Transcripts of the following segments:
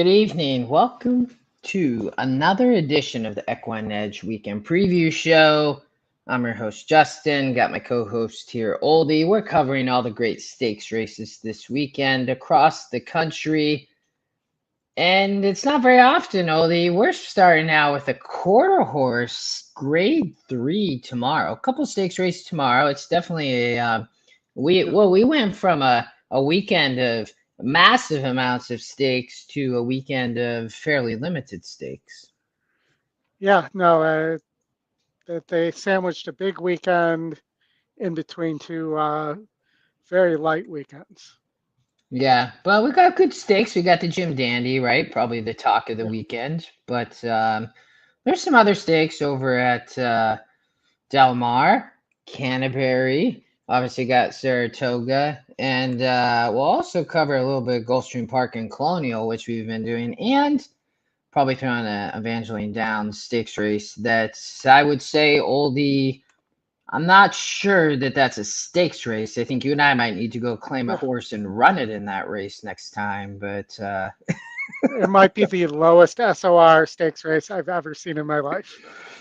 good evening. Welcome to another edition of the EquinEdge Weekend Preview Show. I'm your host, Justin. Got my co-host here, Oldy. We're covering all the great stakes races this weekend across the country. And it's not very often, Oldy. We're starting out with a quarter horse, grade 3 tomorrow. A couple stakes races tomorrow. It's definitely we went from a weekend of massive amounts of stakes to a weekend of fairly limited stakes. Yeah, no, that they sandwiched a big weekend in between two very light weekends. Yeah, but we got good stakes. We got the Jim Dandy, right? Probably the talk of the Yeah. weekend. But there's some other stakes over at Del Mar, Canterbury. Obviously got Saratoga, and we'll also cover a little bit of Gulfstream Park and Colonial, which we've been doing, and probably throw in a Evangeline Downs stakes race. That's, I would say, Oldie. I'm not sure that that's a stakes race. I think you and I might need to go claim a Yeah. horse and run it in that race next time. But It might be the lowest SOR stakes race I've ever seen in my life.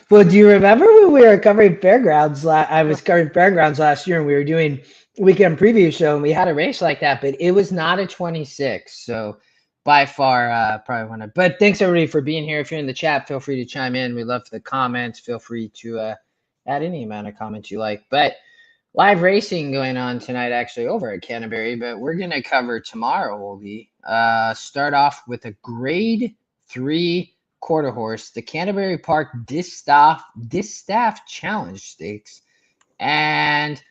well, do you remember when we were covering fairgrounds? I Yeah. was covering fairgrounds last year, and we were doing weekend preview show, and we had a race like that, but it was not a 26. So by far, probably one of. But thanks everybody for being here. If you're in the chat, feel free to chime in. We love the comments. Feel free to add any amount of comments you like. But live racing going on tonight, actually over at Canterbury. But we're gonna cover tomorrow. Will be start off with a grade 3 quarter horse, the Canterbury Park Distaff Challenge Stakes, and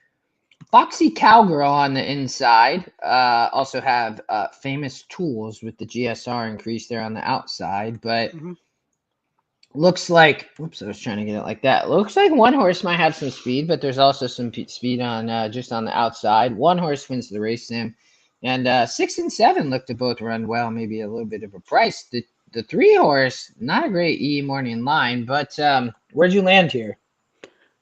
Foxy Cowgirl on the inside. Also have Famous Tools with the GSR increase there on the outside, but Mhm. looks like, whoops, I was trying to get it like that. Looks like one horse might have some speed, but there's also some speed on just on the outside. One horse wins the race sim, and 6 and 7 look to both run well. Maybe a little bit of a price. The 3 horse, not a great morning line, but where'd you land here?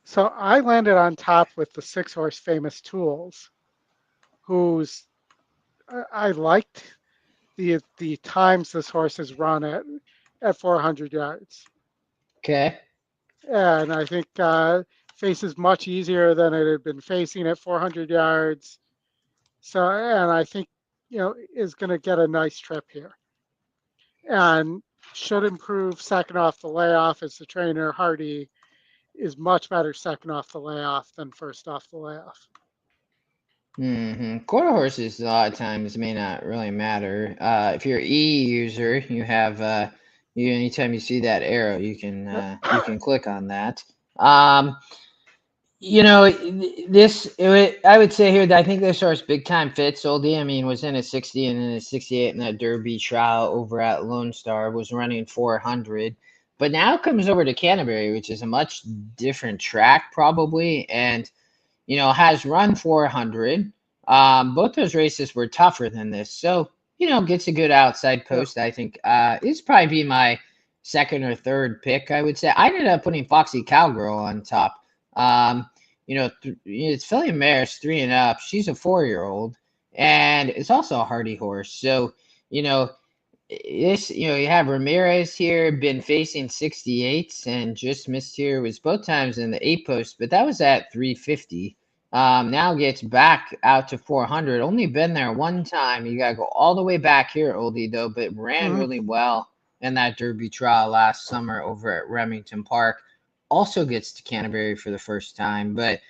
So I landed on top with the 6-horse Famous Tools, who's I liked the times this horse has run at 400 yards, Okay. and I think faces much easier than it had been facing at 400 yards. So, and I think, is going to get a nice trip here and should improve second off the layoff as the trainer. Hardy is much better second off the layoff than first off the layoff. Quarter horses a lot of times may not really matter. If you're an E user, you have you anytime you see that arrow, you can click on that. Um, You know, I would say here that I think this horse big time fits. Oldie, I mean, was in a 60 and in a 68 in that Derby trial over at Lone Star, was running 400, but now comes over to Canterbury, which is a much different track probably, and has run 400. Both those races were tougher than this, so gets a good outside Yeah. post. I think it's probably be my second or third pick. I would say I ended up putting Foxy Cowgirl on top. Um, it's Philly Mare's 3 and up. She's a 4-year-old, and it's also a hardy horse. So you know this. You have Ramirez here, been facing 68s and just missed here. Was both times in the 8 post, but that was at 350. Now gets back out to 400. Only been there one time. You got to go all the way back here, Oldie, though, but ran Mhm. really well in that Derby trial last summer over at Remington Park. Also gets to Canterbury for the first time, but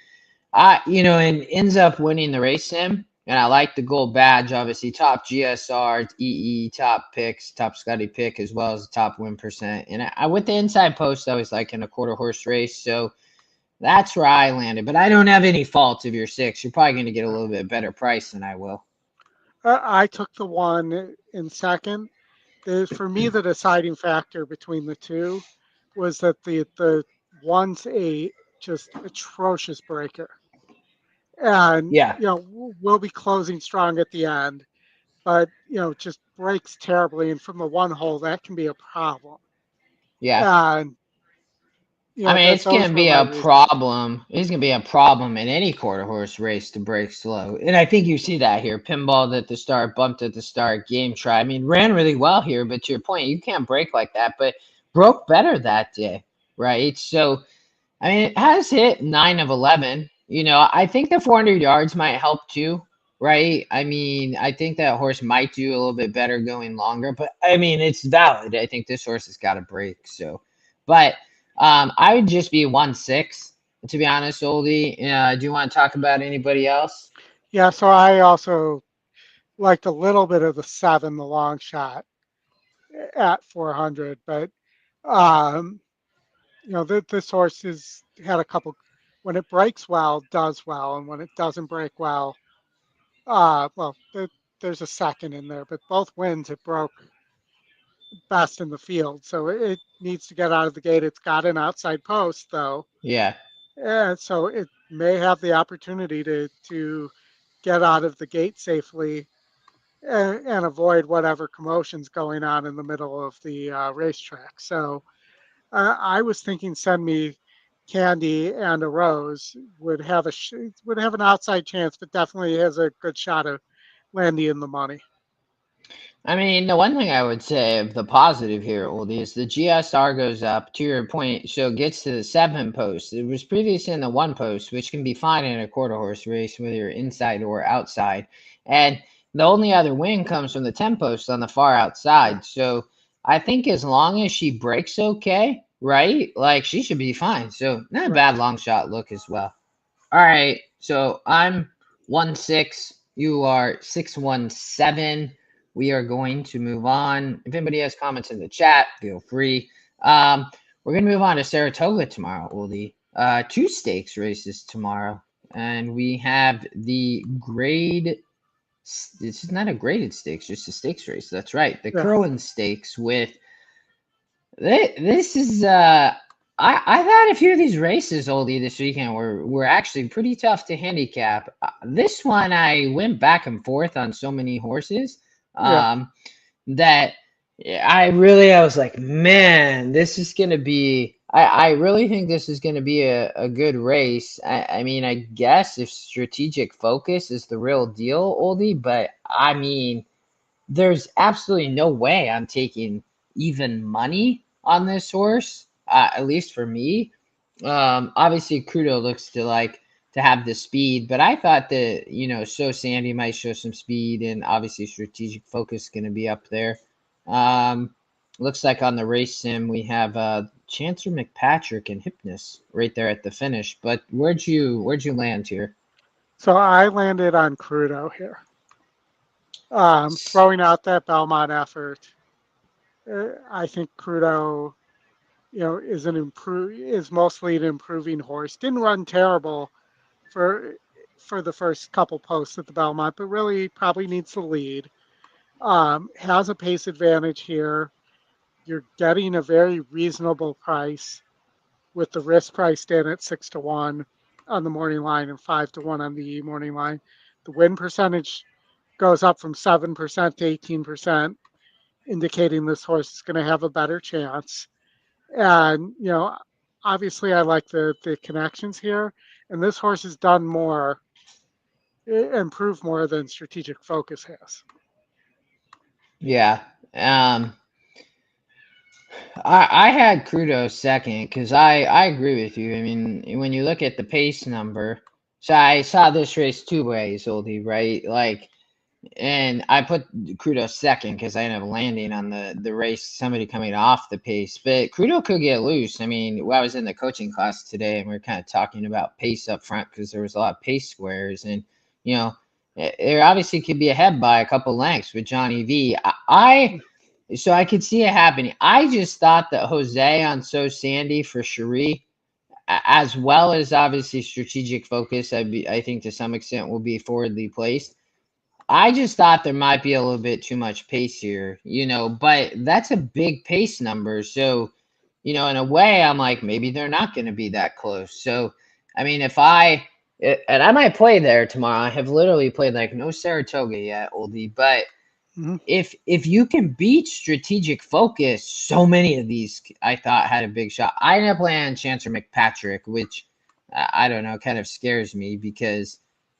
and ends up winning the race sim. And I like the gold badge, obviously, top GSR, EE, top picks, top Scotty pick, as well as the top win percent. And I with the inside post, I was like in a quarter horse race. So that's where I landed, but I don't have any faults of your 6. You're probably going to get a little bit better price than I will. I took the one in second. For me, the deciding factor between the two was that the one's a just atrocious breaker, and Yeah. we'll be closing strong at the end, but just breaks terribly, and from the one hole that can be a problem. Yeah. And I mean, it's going those to were be my a reasons. problem. It's going to be a problem in any quarter horse race to break slow. And I think you see that here. Pinballed at the start, bumped at the start, game try. I mean, ran really well here, but to your point, you can't break like that, but broke better that day, right? So, I mean, it has hit 9 of 11. I think the 400 yards might help too, right? I mean, I think that horse might do a little bit better going longer, but I mean, it's valid. I think this horse has got a break. So, but I would just be 1-6, to be honest, Oldie. Do you want to talk about anybody else? Yeah, so I also liked a little bit of the 7, the long shot at 400, but um, this horse has had a couple. When it breaks well, does well, and when it doesn't break well, well, there's a second in there, but both wins it broke best in the field, so it needs to get out of the gate. It's got an outside post though, Yeah. and so it may have the opportunity to get out of the gate safely and avoid whatever commotion's going on in the middle of the racetrack. So I was thinking send me Candy and a Rose would have an outside chance, but definitely has a good shot of landing in the money. I mean, the one thing I would say of the positive here, Oldie, is the GSR goes up to your point, so it gets to the 7 post. It was previously in the 1 post, which can be fine in a quarter horse race, whether you're inside or outside. And the only other win comes from the 10 post on the far outside. So I think as long as she breaks okay, right? Like she should be fine. So not a Right. bad long shot look as well. All right. So I'm 1-6. You are 6-1-7. We are going to move on. If anybody has comments in the chat, feel free. We're going to move on to Saratoga tomorrow, Oldie. 2 stakes races tomorrow. And we have the grade. This is not a graded stakes, just a stakes race. That's right. The Yeah. Curlin stakes with. This is. I've had a few of these races, Oldie, this weekend were actually pretty tough to handicap. This one, I went back and forth on so many horses. Yeah. That I was like, man, this is gonna be. I really think this is gonna be a good race. I mean, I guess if strategic focus is the real deal, Oldie, but I mean, there's absolutely no way I'm taking even money on this horse, at least for me. Obviously, Crudo looks to have the speed, but I thought that So Sandy might show some speed, and obviously strategic focus going to be up there. Um, Looks like on the race sim we have Chancer McPatrick and Hypnus right there at the finish. But where'd you land here? So I landed on Crudo here. Throwing out that Belmont effort, I think Crudo, is mostly an improving horse. Didn't run terrible for the first couple posts at the Belmont, but really probably needs the lead. Has a pace advantage here. You're getting a very reasonable price with the risk priced in at 6-1 on the morning line and 5-1 on the morning line. The win percentage goes up from 7% to 18%, indicating this horse is going to have a better chance. And, obviously I like the connections here. And this horse has done more, improved more than strategic focus has. Yeah. I had Crudo second because I agree with you. I mean, when you look at the pace number, so I saw this race 2 ways, Oldie, right? Like, and I put Crudo second because I ended up landing on the race, somebody coming off the pace. But Crudo could get loose. I mean, I was in the coaching class today and we are kind of talking about pace up front because there was a lot of pace squares. And, there obviously could be ahead by a couple lengths with Johnny V. So I could see it happening. I just thought that Jose on So Sandy for Cherie, as well as obviously strategic focus, I think to some extent will be forwardly placed. I just thought there might be a little bit too much pace here, but that's a big pace number. So, in a way, I'm like, maybe they're not going to be that close. So, I mean, and I might play there tomorrow. I have literally played like no Saratoga yet, Oldie, but Mhm. if you can beat Strategic Focus, so many of these I thought had a big shot. I ended up playing Chancer McPatrick, which I don't know, kind of scares me because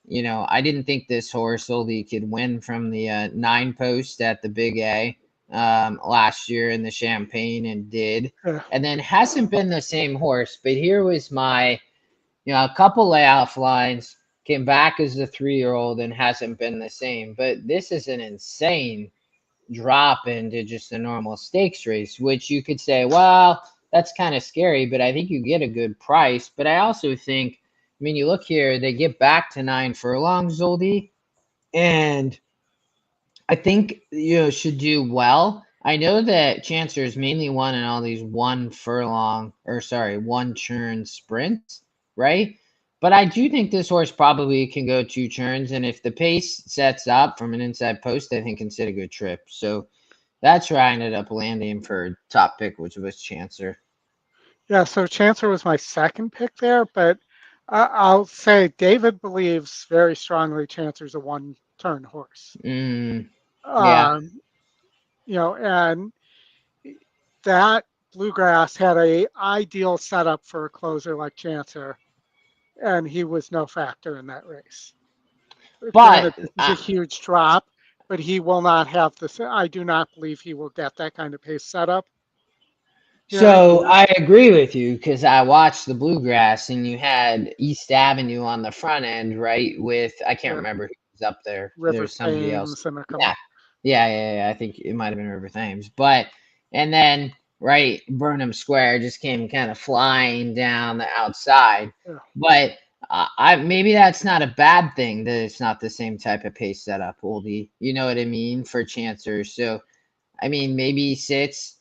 I didn't think this horse Oldie could win from the 9 post at the Big A last year in the Champagne, and did, Yeah. and then hasn't been the same horse. But here was my a couple layoff lines, came back as a 3-year-old and hasn't been the same. But this is an insane drop into just a normal stakes race, which you could say, well, that's kind of scary, but I think you get a good price. But I also think, you look here, they get back to 9 furlongs, Oldie, and I think, should do well. I know that Chancer is mainly won in all these 1 churn sprints, right? But I do think this horse probably can go 2 turns, and if the pace sets up from an inside post, I think can sit a good trip. So that's where I ended up landing for top pick, which was Chancer. Yeah, so Chancer was my second pick there, but I'll say David believes very strongly Chancer's a one-turn horse. Yeah. Um, and that Bluegrass had a ideal setup for a closer like Chancer, and he was no factor in that race. But Granted, this is a huge drop, but he will not have this. I do not believe he will get that kind of pace setup here. so I agree with you because I watched the Bluegrass and you had East Avenue on the front end, right? With I can't Yeah, remember who was up there. River There's somebody else. Thames and a couple. Yeah. Yeah. I think it might have been River Thames. But and then right, Burnham Square just came kind of flying down the outside. Yeah. But I maybe that's not a bad thing that it's not the same type of pace setup, Oldie. You know what I mean for Chancers. So maybe he sits.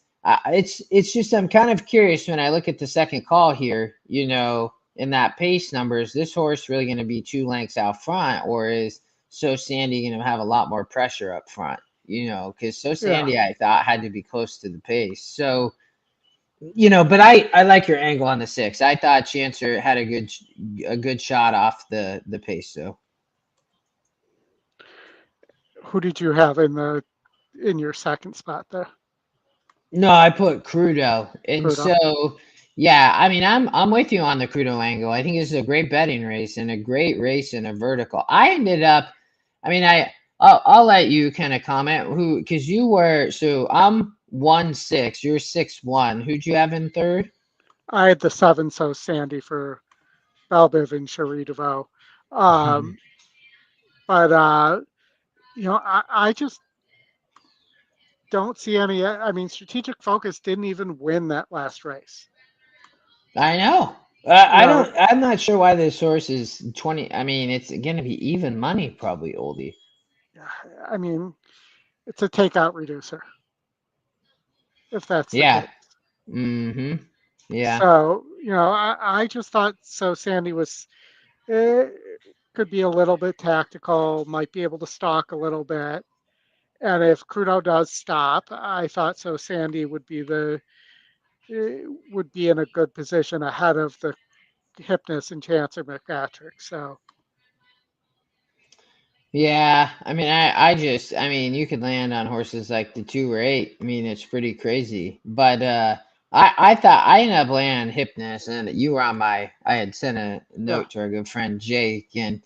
It's just I'm kind of curious when I look at the second call here. In that pace number, is this horse really going to be 2 lengths out front, or is So Sandy going to have a lot more pressure up front? Because So Yeah. Sandy I thought had to be close to the pace. So but I like your angle on the 6. I thought Chancer had a good shot off the pace. So Who did you have in your second spot there? no, I put Crudo, and Crudo. so yeah, I'm with you on the Crudo angle. I think this is a great betting race and a great race in a vertical. I ended up, I mean, I'll let you kind of comment because you were I'm 1-6, you're 6-1. Who'd you have in third? I had the 7, so Sandy for Belbiv and Cherie DeVoe. Um, but I just don't see any. I mean, Strategic Focus didn't even win that last race. I know. You I know, don't. I'm not sure why this source is 20. It's gonna be even money, probably, Oldie. I mean, it's a takeout reducer, if that's the Yeah. case. Mm-hmm. Yeah. So, I just thought so Sandy was eh, could be a little bit tactical, might be able to stalk a little bit. And if Crudo does stop, I thought so Sandy would be in a good position ahead of the Hypnus and Chancer McPatrick. So Yeah, you could land on horses like the 2 or 8. It's pretty crazy. But I thought I ended up landing on Hypnus, and you were on my. I had sent a yeah, note to our good friend Jake, and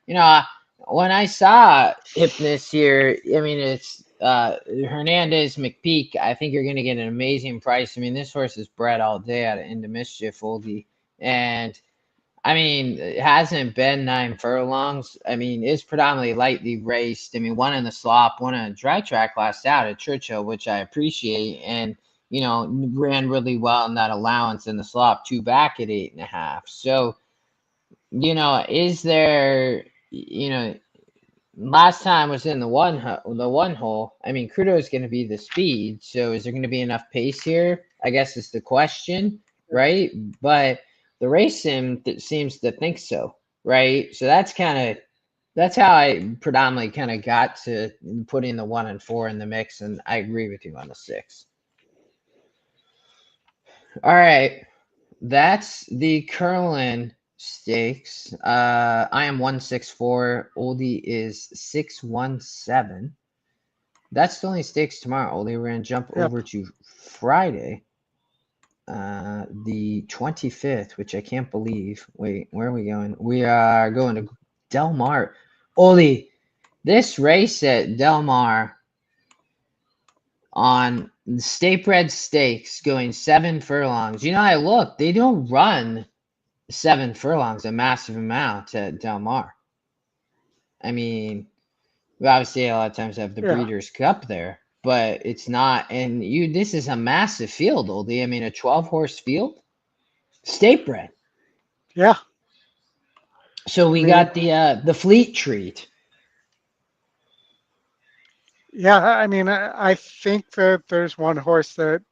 you know when I saw Hypnus here, it's Hernandez McPeak. I think you're going to get an amazing price. This horse is bred all day out of Into Mischief, Oldie, and it hasn't been 9 furlongs. It's predominantly lightly raced. One in the slop, one in a dry track last out at Churchill, which I appreciate. And, ran really well in that allowance in the slop, 2 back at 8.5. So, is there, last time was in the one hole. Crudo is going to be the speed. So is there going to be enough pace here? I guess is the question, yeah. right? But the race sim seems to think so, right? So that's how I predominantly kind of got to putting the 1 and 4 in the mix, and I agree with you on the 6. All right, that's the Curlin stakes. I am 164. Oldie is 617. That's the only stakes tomorrow. We're going to jump Yep. over to Friday, the 25th, which I can't believe. Wait, where are we going? We are going to Del Mar. Ollie, this race at Del Mar on the state bred stakes going 7 furlongs. I look, they don't run 7 furlongs, a massive amount at Del Mar. I mean, we obviously a lot of times have the Yeah. Breeders' Cup there, but it's not. And this is a massive field, Oldie. I mean, a 12-horse field, state bred. Yeah. So I we mean, got the Fleet Treat. yeah. I mean, I think that there's one horse that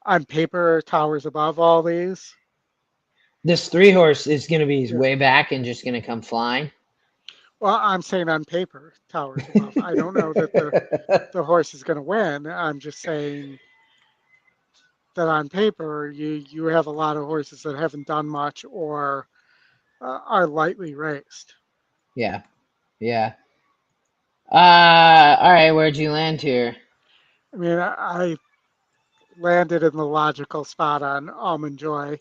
on paper towers above all these. This 3-horse is going to be Yeah. way back and just going to come flying. Well, I'm saying on paper towers above. I don't know that the horse is going to win. I'm just saying that on paper you have a lot of horses that haven't done much or are lightly raced. Yeah, yeah. All right. Where'd you land here? I mean, I landed in the logical spot on Almond Joy,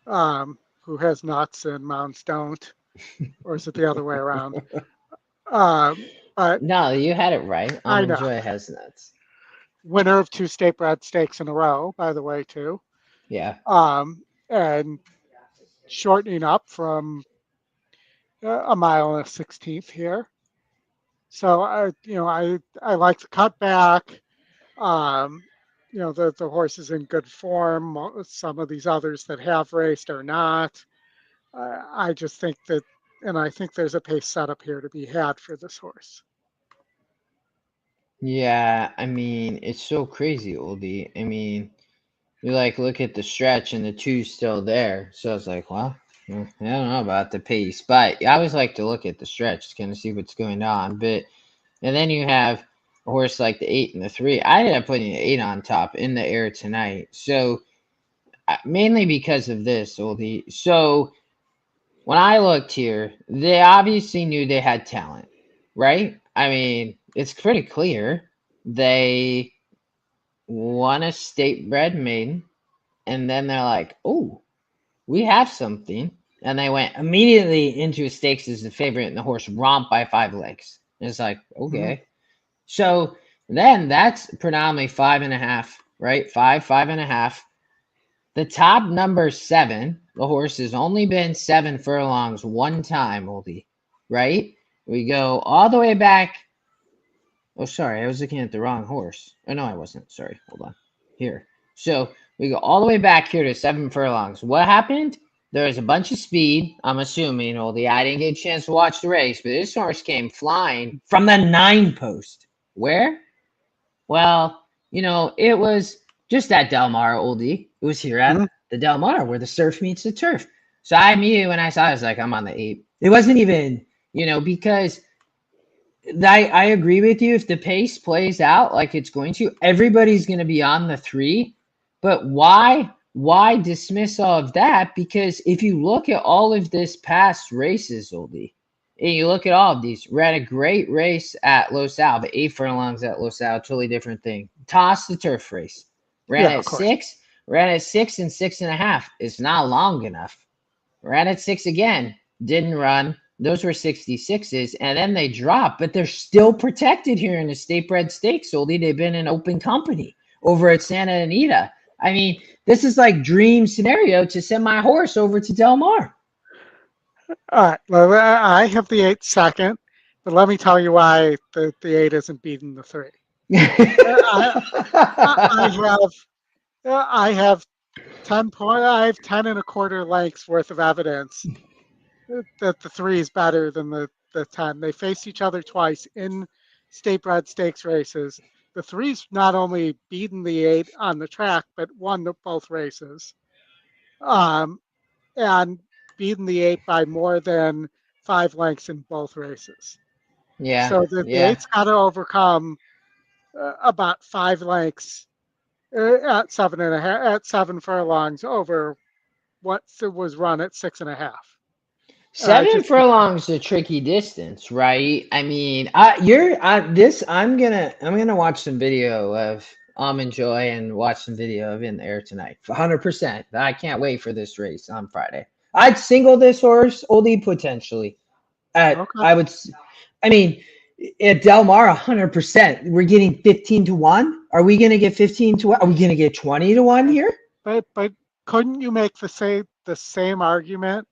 who has nuts and Mounts don't, or is it the other way around? But No, you had it right. I Almond know. Joy has nuts. Winner of 2 state bred stakes in a row, by the way, too. Yeah. And shortening up from a mile and a 16th here. So I like the cutback. Um, the horse is in good form. Some of these others that have raced are not. I just think that, and I think there's a pace setup here to be had for this horse. Yeah, I mean, it's so crazy, Oldie. I mean, you look at the stretch and the two's still there. So it's like, well, I don't know about the pace, but I always like to look at the stretch to kind of see what's going on. And then you have a horse like the 8 and the 3. I ended up putting the 8 on top in the air tonight. So mainly because of this, Oldie. So when I looked here, they obviously knew they had talent, right? I mean, it's pretty clear. They won a state bred maiden, and then they're like, oh, we have something. And they went immediately into a stakes as the favorite, and the horse romped by 5 legs. And it's like, Mm-hmm. okay. So then that's predominantly 5.5, right? 5.5. The top number 7, the horse has only been 7 furlongs one time, Oldie, right? We go all the way back. Oh, sorry, I was looking at the wrong horse. Oh, no, I wasn't. Sorry, hold on. Here. So we go all the way back here to 7 furlongs. What happened? There was a bunch of speed. I'm assuming, Oldie. I didn't get a chance to watch the race, but this horse came flying from the 9 post. Where? Well, it was just at Del Mar, Oldie. It was here Mm-hmm. at the Del Mar where the surf meets the turf. So I immediately, when I saw it, I was like, I'm on the 8. It wasn't even, because I agree with you. If the pace plays out like it's going to, everybody's going to be on the 3. But why dismiss all of that? Because if you look at all of this past races, Oldie, and you look at all of these, ran a great race at Los Al, the 8 furlongs at Los Al, totally different thing. Toss the turf race. Ran Yeah, at of course. 6, ran at 6 and 6.5. It's not long enough. Ran at 6 again, didn't run. Those were 66s, and then they drop, but they're still protected here in the state bred stakes, Oldie. They've been in open company over at Santa Anita. I mean, this is like dream scenario to send my horse over to Del Mar. All right. Well, I have the 8 second, but let me tell you why the 8 isn't beating the 3. I, I have 10 and a quarter lengths worth of evidence that the 3 is better than the 10. They faced each other twice in state bred stakes races. The 3's not only beaten the 8 on the track, but won both races. And beaten the 8 by more than 5 lengths in both races. Yeah, So the yeah. 8's got to overcome about 5 lengths at 7 furlongs over what was run at 6.5. 7 Just furlongs a tricky distance, right? I mean, I'm gonna watch some video of Almond Joy and watch some video of In the Air tonight. 100%. I can't wait for this race on Friday. I'd single this horse, Oldie, potentially. okay. I would. I mean, at Del Mar, 100%. We're getting 15-1. Are we gonna get 15-1? Are we gonna get 20-1 here But couldn't you make the same argument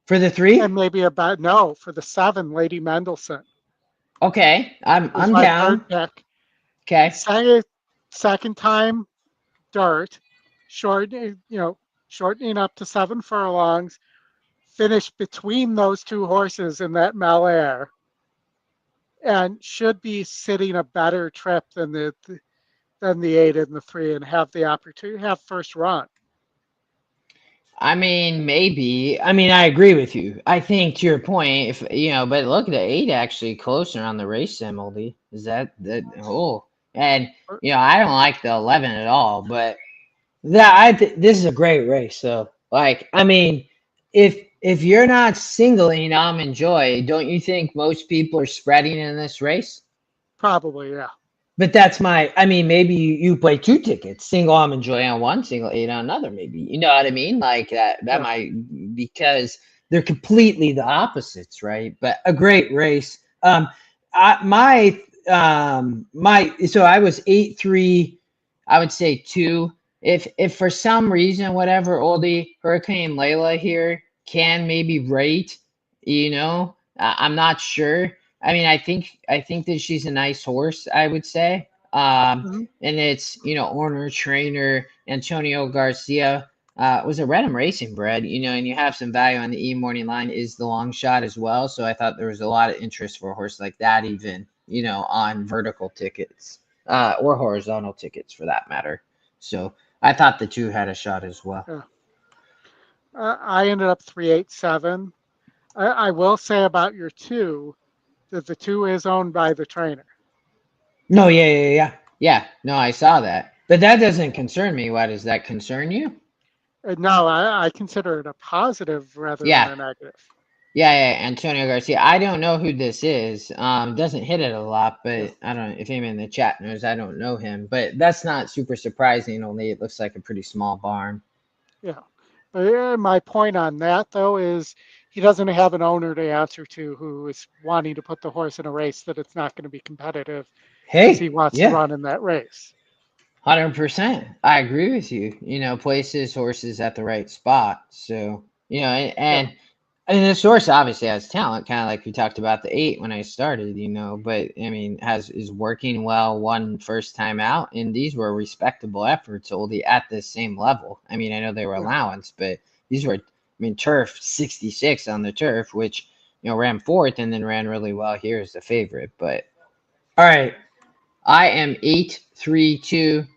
for the and 3? maybe about no for the 7, Lady Mendelssohn Okay, is I'm my third down. pick. Okay. Second time dirt, shortening up to 7 furlongs, finish between those two horses in that Malaire, and should be sitting a better trip than the 8 and the 3, and have the opportunity to have first run. I mean, maybe. I mean, I agree with you. I think to your point, if but look at the 8 actually closer on the race sim, Oldie. Is that oh? And I don't like the 11 at all, but this is a great race. So, like, I mean, if you're not singling Almond Joy, don't you think most people are spreading in this race? Probably, yeah. But that's I mean, maybe you play 2 tickets, single Almond Joy on one, single 8 on another, maybe. You know what I mean? Like that Yeah. might, because they're completely the opposites, right? But a great race. So I was 8-3, I would say 2. If for some reason, whatever, Oldie, Hurricane Layla here can maybe rate, I'm not sure. I mean, I think that she's a nice horse, I would say. Mhm. And it's, owner, trainer, Antonio Garcia, was a Redham Racing bred, and you have some value on the morning line is the long shot as well. So I thought there was a lot of interest for a horse like that, even, on vertical tickets, or horizontal tickets for that matter. So I thought the 2 had a shot as well. Yeah. I ended up 387. I will say about your 2 that the 2 is owned by the trainer. No, yeah. No, I saw that, but that doesn't concern me. Why does that concern you? No, I consider it a positive rather than Yeah, a negative. yeah. Antonio Garcia. I don't know who this is. Doesn't hit it a lot, Yeah. but I don't know if anyone in the chat knows. I don't know him, but that's not super surprising. Only it looks like a pretty small barn. Yeah. But my point on that, though, is he doesn't have an owner to answer to who is wanting to put the horse in a race that it's not going to be competitive because he Hey, wants to yeah, run in that race. 100%. I agree with you. Places horses at the right spot. So and, Yeah. and I mean, this horse obviously has talent, kind of like we talked about the 8 when I started, but I mean, is working well, one first time out, and these were respectable efforts, Oldie, at this same level. I mean, I know they were Yeah. allowance, but these were, I mean, turf 66 on the turf, which, ran 4th and then ran really well here as the favorite. But all right, I am 8-3-2.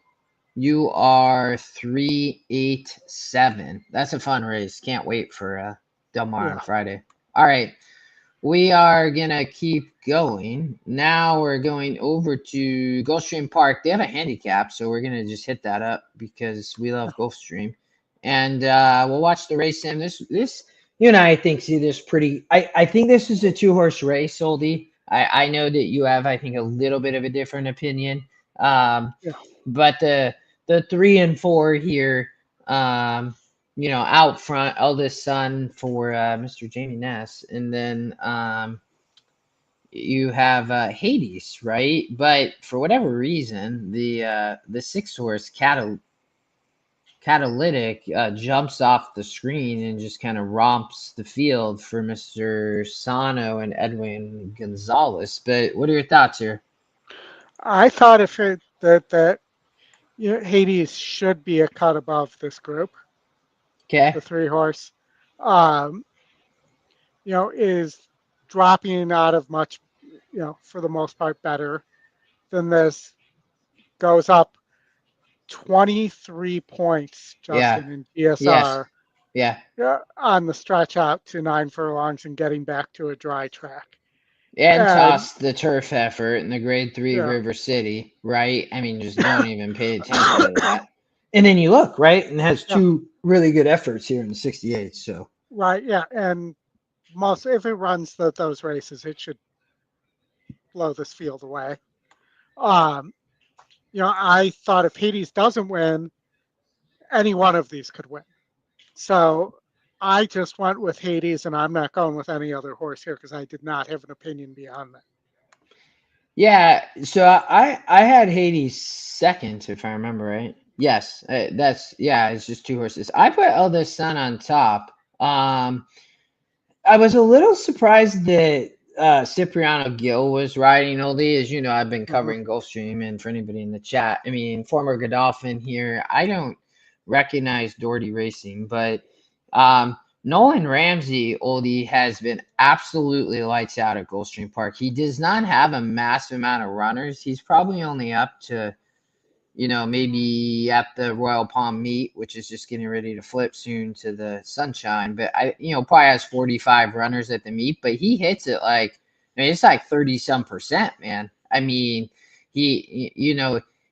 You are 3-8-7. That's a fun race. Can't wait for Del Mar on Yeah. Friday. All right. We are gonna keep going. Now we're going over to Gulfstream Park. They have a handicap, so we're gonna just hit that up because we love Gulfstream. And we'll watch the race. And this you and I think see this pretty. I think this is a 2-horse race, Oldie. I know that you have, I think, a little bit of a different opinion. Yeah. But the 3 and 4 here, out front, eldest son for Mr. Jamie Ness, and then you have Hades, right? But for whatever reason, the 6-horse catalytic jumps off the screen and just kind of romps the field for Mr. Sano and Edwin Gonzalez. But what are your thoughts here? I thought if it that Hades should be a cut above this group, Okay. the 3 horse, um, is dropping out of much, for the most part better than this. Goes up 23 points, Yeah. Justin, in Yes. GSR Yeah. on the stretch out to 9 furlongs and getting back to a dry track. And And toss the turf effort in the grade 3 yeah, River City, right? I mean, just don't even pay attention to that. And then you look, right? And has yeah, 2 really good efforts here in the 68. So right, yeah. And if it runs those races, it should blow this field away. I thought if Hades doesn't win, any one of these could win. So I just went with Hades, and I'm not going with any other horse here because I did not have an opinion beyond that. Yeah, so I had Hades second, if I remember right. Yes, it's just two horses. I put Eldest Son on top. I was a little surprised that Cipriano Gill was riding Oldie. As you know, I've been covering Gulfstream, and for anybody in the chat, I mean, former Godolphin here. I don't recognize Doherty Racing, but Nolan Ramsey, Oldie, has been absolutely lights out at Gulfstream Park. He does not have a massive amount of runners. He's probably only up to, maybe at the Royal Palm meet, which is just getting ready to flip soon to the Sunshine. But probably has 45 runners at the meet, but he hits it like, it's like 30-some%, man. I mean,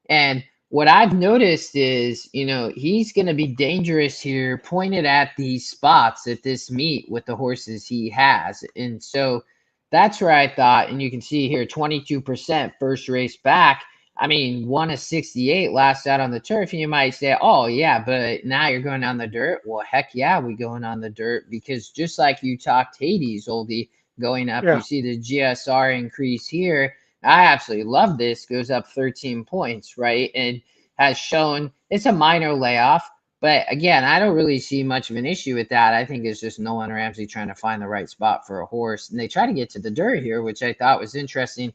and what I've noticed is, he's going to be dangerous here, pointed at these spots at this meet with the horses he has. And so that's where I thought, and you can see here, 22% first race back. I mean, 1 of 68 last out on the turf. And you might say, oh, yeah, but now you're going on the dirt. Well, heck yeah, we going on the dirt, because just like you talked Hades, Oldie, going up, you see the GSR increase here. I absolutely love this. Goes up 13 points, right? And has shown it's a minor layoff. But again, I don't really see much of an issue with that. I think it's just Nolan Ramsey trying to find the right spot for a horse. And they try to get to the dirt here, which I thought was interesting.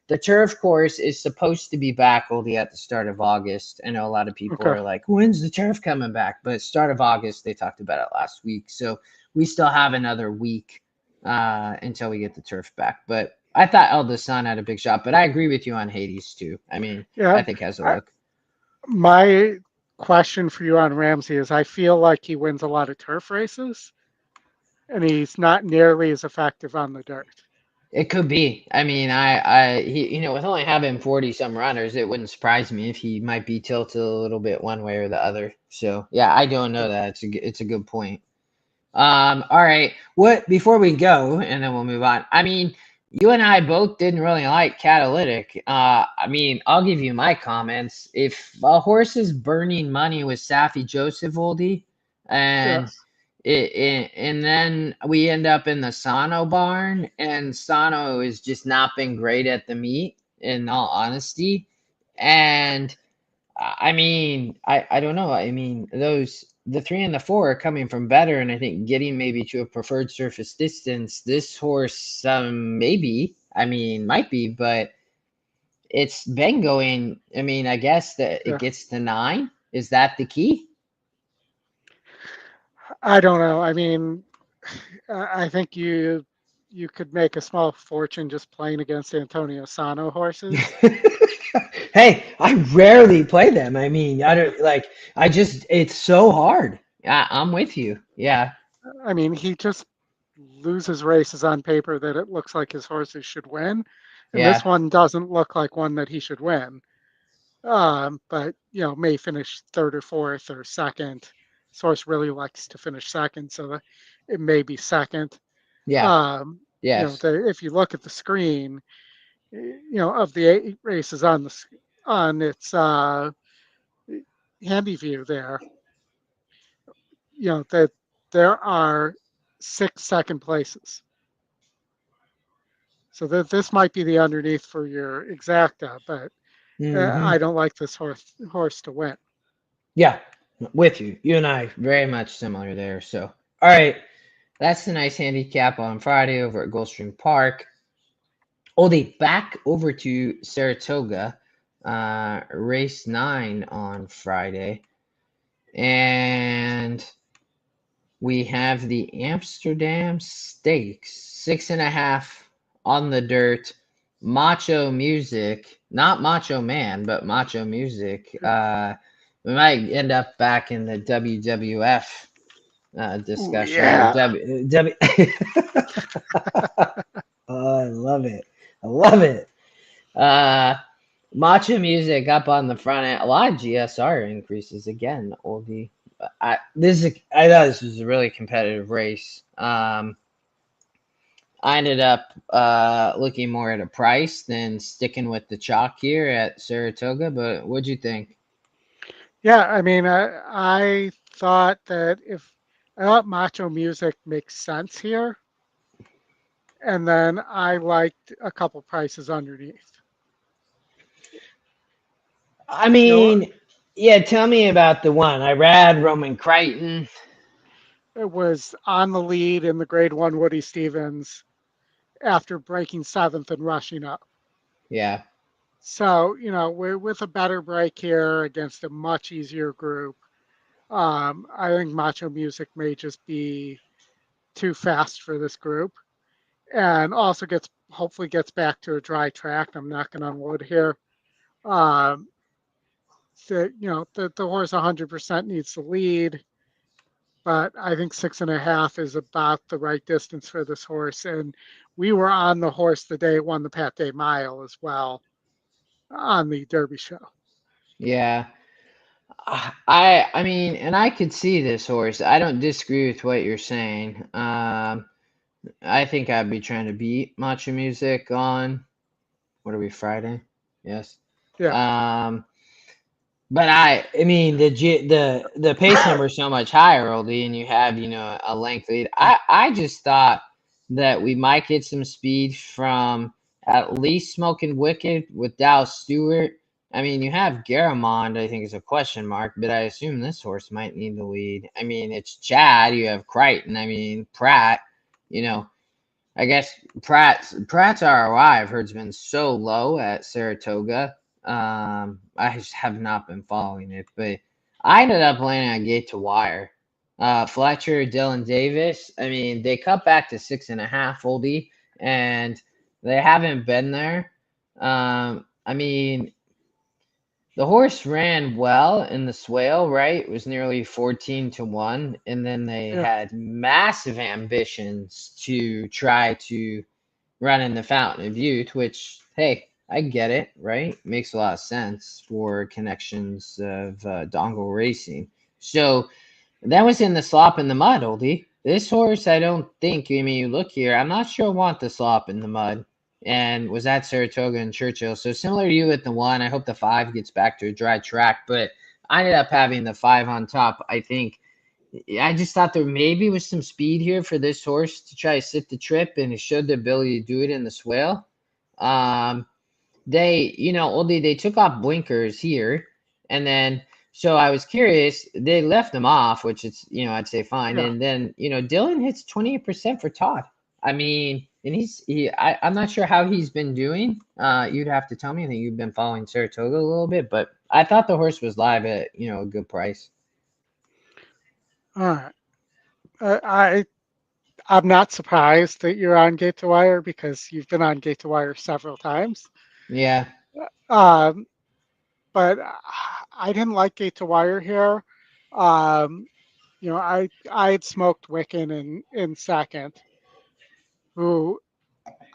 The turf course is supposed to be back only at the start of August. I know a lot of people are like, when's the turf coming back? But start of August, they talked about it last week. So we still have another week until we get the turf back. But I thought Eldest Son had a big shot. But I agree with you on Hades, too. I mean, I think has a look. My question for you on Ramsey is I feel like he wins a lot of turf races, and he's not nearly as effective on the dirt. It could be. I mean, he, with only having 40-some runners, it wouldn't surprise me if he might be tilted a little bit one way or the other. So yeah, I don't know that. It's a good point. All right. Before we go, and then we'll move on. I mean, you and I both didn't really like Catalytic. I mean, I'll give you my comments. If a horse is burning money with Safi Joseph, Oldie, and and then we end up in the Sano barn, and Sano has just not been great at the meet, in all honesty. And I mean, I don't know. I mean, the 3 and the 4 are coming from better, and I think getting maybe to a preferred surface distance. This horse, maybe, I mean, might be, but it's been going. I mean, I guess that it gets to 9. Is that the key? I don't know. I mean, I think you could make a small fortune just playing against Antonio Sano horses. Hey, I rarely play them. I mean, it's so hard. I'm with you. Yeah. I mean, he just loses races on paper that it looks like his horses should win. And this one doesn't look like one that he should win. But, may finish 3rd or 4th or 2nd. This horse really likes to finish 2nd, so it may be 2nd. Yeah. Yes. If you look at the screen, of the 8 races on its handy view there, that there are 6 second places. So this might be the underneath for your exacta, but I don't like this horse to win. Yeah, with you. You and I very much similar there. So, all right, that's the nice handicap on Friday over at Gulfstream Park. Oldie, back over to Saratoga, race 9 on Friday. And we have the Amsterdam Stakes, 6.5 on the dirt. Macho Music, not Macho Man, but Macho Music. We might end up back in the WWF discussion. Oh, I love it. I love it. Macho Music up on the front end. A lot of GSR increases again, Oldie. I thought this was a really competitive race. I ended up looking more at a price than sticking with the chalk here at Saratoga. But what'd you think? Yeah, I mean, I thought that if I thought Macho Music makes sense here, and then I liked a couple prices underneath. I You know, mean, yeah, tell me about the one. I read Roman Crichton. it was on the lead in the Grade One Woody Stevens after breaking seventh and rushing up. Yeah. So, we're with a better break here against a much easier group. I think Macho Music may just be too fast for this group, and also hopefully gets back to a dry track. I'm knocking on wood here. Um, the horse 100% needs to lead, but I think 6.5 is about the right distance for this horse. And we were on the horse the day it won the Pat Day Mile as well on the Derby show. Yeah. I mean, and I could see this horse. I don't disagree with what you're saying. I think I'd be trying to beat Macho Music on what are we, Friday? Yes. Yeah. Um, but I mean the pace number is so much higher, Oldie, and you have a length lead. I just thought that we might get some speed from at least Smoking Wicked with Dallas Stewart. I mean, you have Garamond, I think is a question mark, but I assume this horse might need the lead. I mean, it's Chad. You have Crichton. I mean, Pratt. You know, I guess Pratt's ROI I've heard's been so low at Saratoga. I just have not been following it, but I ended up landing on Gate to Wire. Fletcher, Dylan Davis. I mean, they cut back to 6.5, Oldie, and they haven't been there. I mean, the horse ran well in the swale, right? It was nearly 14-1. And then they Yeah. had massive ambitions to try to run in the Fountain of Youth, which, hey, I get it, right? Makes a lot of sense for connections of dongle racing. So that was in the slop in the mud, Oldie. This horse, I don't think, I mean, you look here, I'm not sure I want the slop in the mud. And was at Saratoga and Churchill. So similar to you with the one, I hope the 5 gets back to a dry track. But I ended up having the 5 on top. I think I just thought there maybe was some speed here for this horse to try to sit the trip, and it showed the ability to do it in the swale. Oldie, they took off blinkers here, and then so I was curious. They left them off, which is I'd say fine. Yeah. And then Dylan hits 28% for Todd. I mean, and I'm not sure how he's been doing. You'd have to tell me. I think you've been following Saratoga a little bit, but I thought the horse was live at a good price. All right. I'm not surprised that you're on Gate to Wire because you've been on Gate to Wire several times. Yeah. Um, but I didn't like Gate to Wire here. Um, I had smoked Wiccan in second, who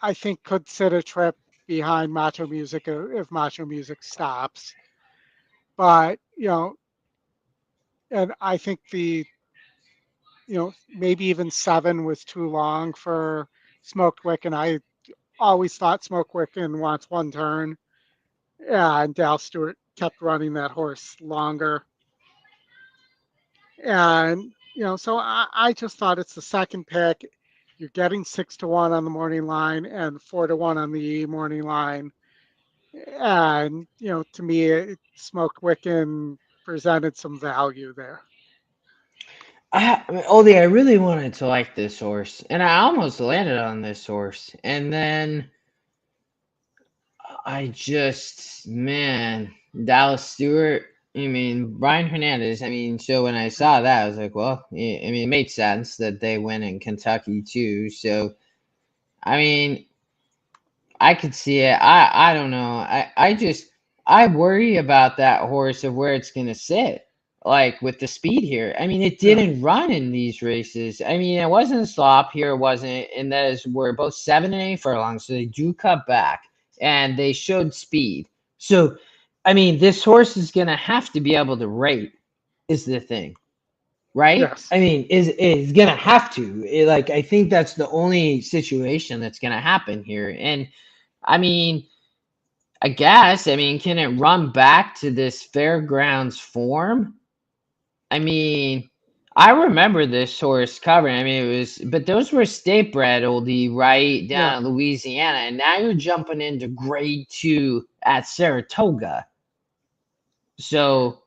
I think could sit a trip behind Macho Music if Macho Music stops. But and I think maybe even 7 was too long for Smoked Wiccan. I always thought Smoke Wiccan wants one turn. Yeah, and Dal Stewart kept running that horse longer. And, so I just thought it's the second pick. You're getting 6-1 on the morning line and 4-1 on the morning line. And, to me, Smoke Wiccan presented some value there. Oldie, I really wanted to like this horse, and I almost landed on this horse, and then Dallas Stewart. I mean, Brian Hernandez. I mean, so when I saw that, I was like, well, I mean, it made sense that they win in Kentucky too. So, I mean, I could see it. I don't know. I worry about that horse of where it's gonna sit. Like with the speed here. I mean, it Yeah. didn't run in these races. I mean, it wasn't a slop here, it wasn't, and those were both 7 and 8 furlongs, so they do cut back and they showed speed. So I mean, this horse is gonna have to be able to rate, is the thing. right? Yes. I mean, is gonna have to. Like, I think that's the only situation that's gonna happen here. And I mean, I guess, I mean, can it run back to this fairgrounds form? I mean, I remember this horse covering. I mean, it was, but those were state bred oldie, right Yeah. down in Louisiana, and now you're jumping into grade 2 at Saratoga. So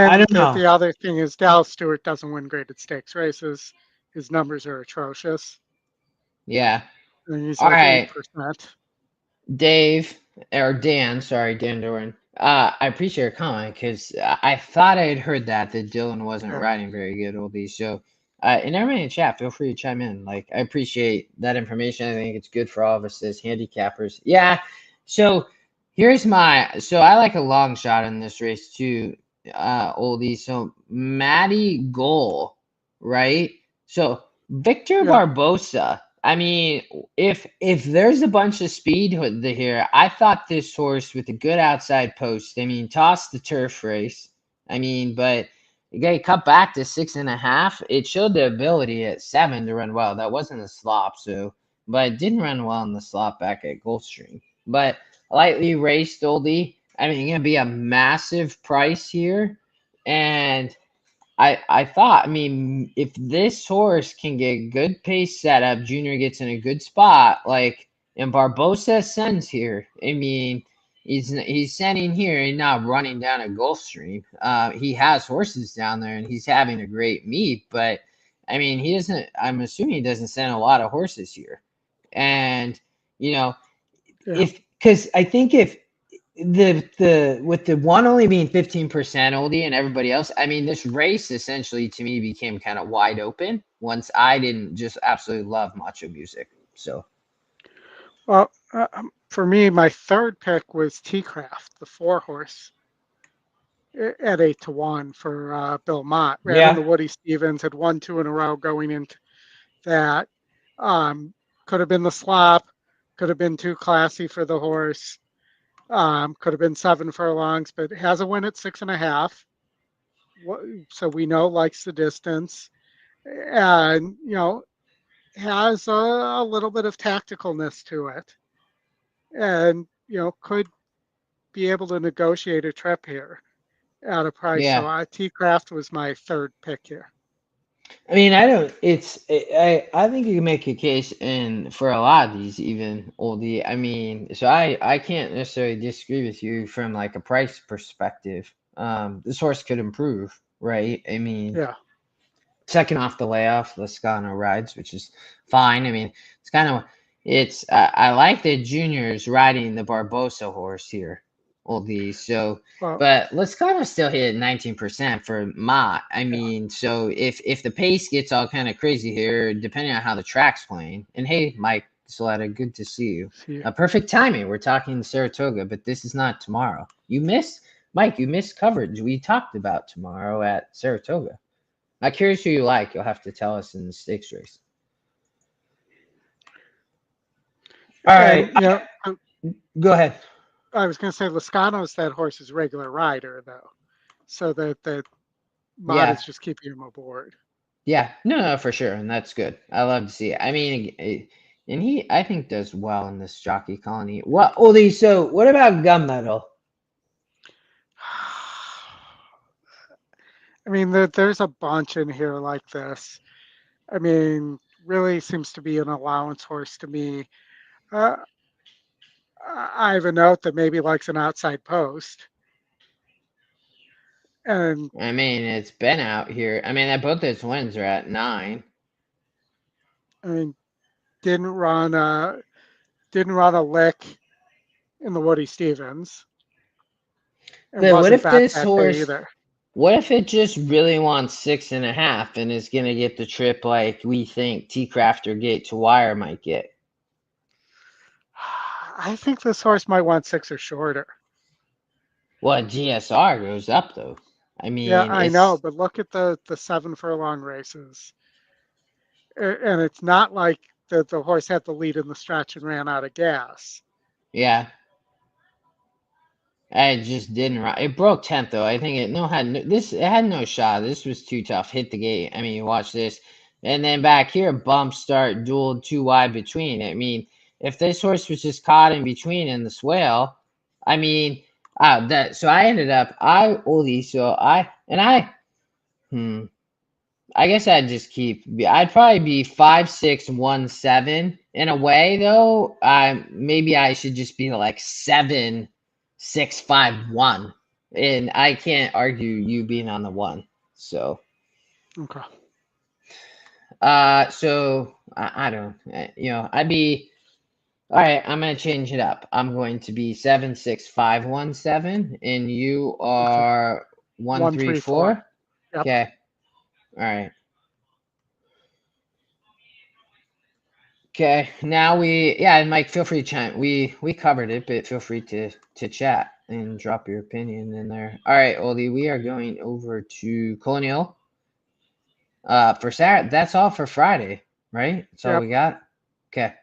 I And don't know. the other thing is Dallas Stewart doesn't win graded stakes races. His numbers are atrocious. Yeah. And he's All like right, 8%. Dave or Dan. Sorry, Dan Doran. I appreciate your comment because I thought I had heard that Dylan wasn't Yeah. riding very good oldies. So, and everybody in chat, feel free to chime in. Like, I appreciate that information. I think it's good for all of us as handicappers. Yeah. So here's my. So I like a long shot in this race too, oldie. So Matty Goal, right? So Victor Yeah. Barbosa. I mean, if there's a bunch of speed here, I thought this horse with a good outside post. I mean, toss the turf race. I mean, but you got to cut back to 6.5. It showed the ability at 7 to run well. That wasn't a slop, so but it didn't run well in the slop back at Gulfstream. But lightly raced oldie. I mean, gonna be a massive price here, and I thought, I mean, if this horse can get good pace setup, Junior gets in a good spot, like, and Barbosa sends here. I mean, he's sending here. He's not running down a Gulfstream. He has horses down there, and he's having a great meet. But I mean, he doesn't. I'm assuming he doesn't send a lot of horses here, and you know, Yeah. if because I think if the with the one only being 15% oldie and everybody else, I mean, this race essentially to me became kind of wide open once I didn't just absolutely love macho music. So Well, for me, my third pick was T-Craft, the 4 horse at 8-1 for Bill Mott. Ran in yeah, the Woody Stevens, had won 2 in a row going into that. Um, could have been the slop, could have been too classy for the horse, could have been 7 furlongs, but has a win at 6.5. So we know likes the distance, and has a little bit of tacticalness to it, and could be able to negotiate a trip here at a price. So yeah. T Craft was my third pick here. I mean, I don't. I think you can make a case in for a lot of these even oldie. I mean, so I can't necessarily disagree with you from like a price perspective. This horse could improve, right? I mean, Yeah. second off the layoff, Lascano rides, which is fine. I mean, it's kind of it's I like that Junior's riding the Barbosa horse here, oldie. So, Well, but Lascano still hit 19% for Mott. I yeah. mean, so if the pace gets all kind of crazy here, depending on how the track's playing. And hey, Mike Soletta, good to see you. See, Perfect timing. We're talking Saratoga, but this is not tomorrow. You missed Mike. You missed coverage. We talked about tomorrow at Saratoga. I'm curious who you like. You'll have to tell us in the stakes race. All and right, go ahead. I was going to say Lascano's that horse's regular rider though, so that Mott Yeah, is just keeping him aboard. yeah, no, for sure, and that's good. I love to see it. I mean, and he, I think, does well in this jockey colony. What, Oldie? So, what about gunmetal? I mean, there's a bunch in here like this. I mean, really seems to be an allowance horse to me. Uh, I have a note that maybe likes an outside post, and I mean, it's been out here. I mean, both its wins are at 9. I mean, didn't run a didn't run a lick in the Woody Stevens, and But what wasn't if back this that day horse? either. What if it just really wants 6.5 and is gonna get the trip like we think T Crafter Gate to Wire might get? I think this horse might want 6 or shorter. Well, GSR goes up though. I Yeah, mean, I know, it's but look at the 7 furlong races, and it's not like the horse had the lead in the stretch and ran out of gas. yeah. I just didn't. It broke 10th though. I think it had no shot. This was too tough. Hit the gate. I mean, you watch this, and then back here, bump start, dual too wide between. I mean, if this horse was just caught in between in the swale, I mean, that. So I ended up Oldie. So hmm. I guess I'd just keep. I'd probably be 5-6-1-7 in a way though. Maybe I should just be like 7-6-5-1, and I can't argue you being on the one. So, Okay. so I don't. I'd be all right. I'm gonna change it up. I'm going to be 7-6-5-1-7, and you Okay. are one One, three three, four. four. Yep. Okay. All right. Okay, now and Mike, feel free to chime. We covered it, but feel free to chat and drop your opinion in there. All right, Oldie, we are going over to Colonial. For Saturday, that's all for Friday, right? That's all Yep. we got. Okay,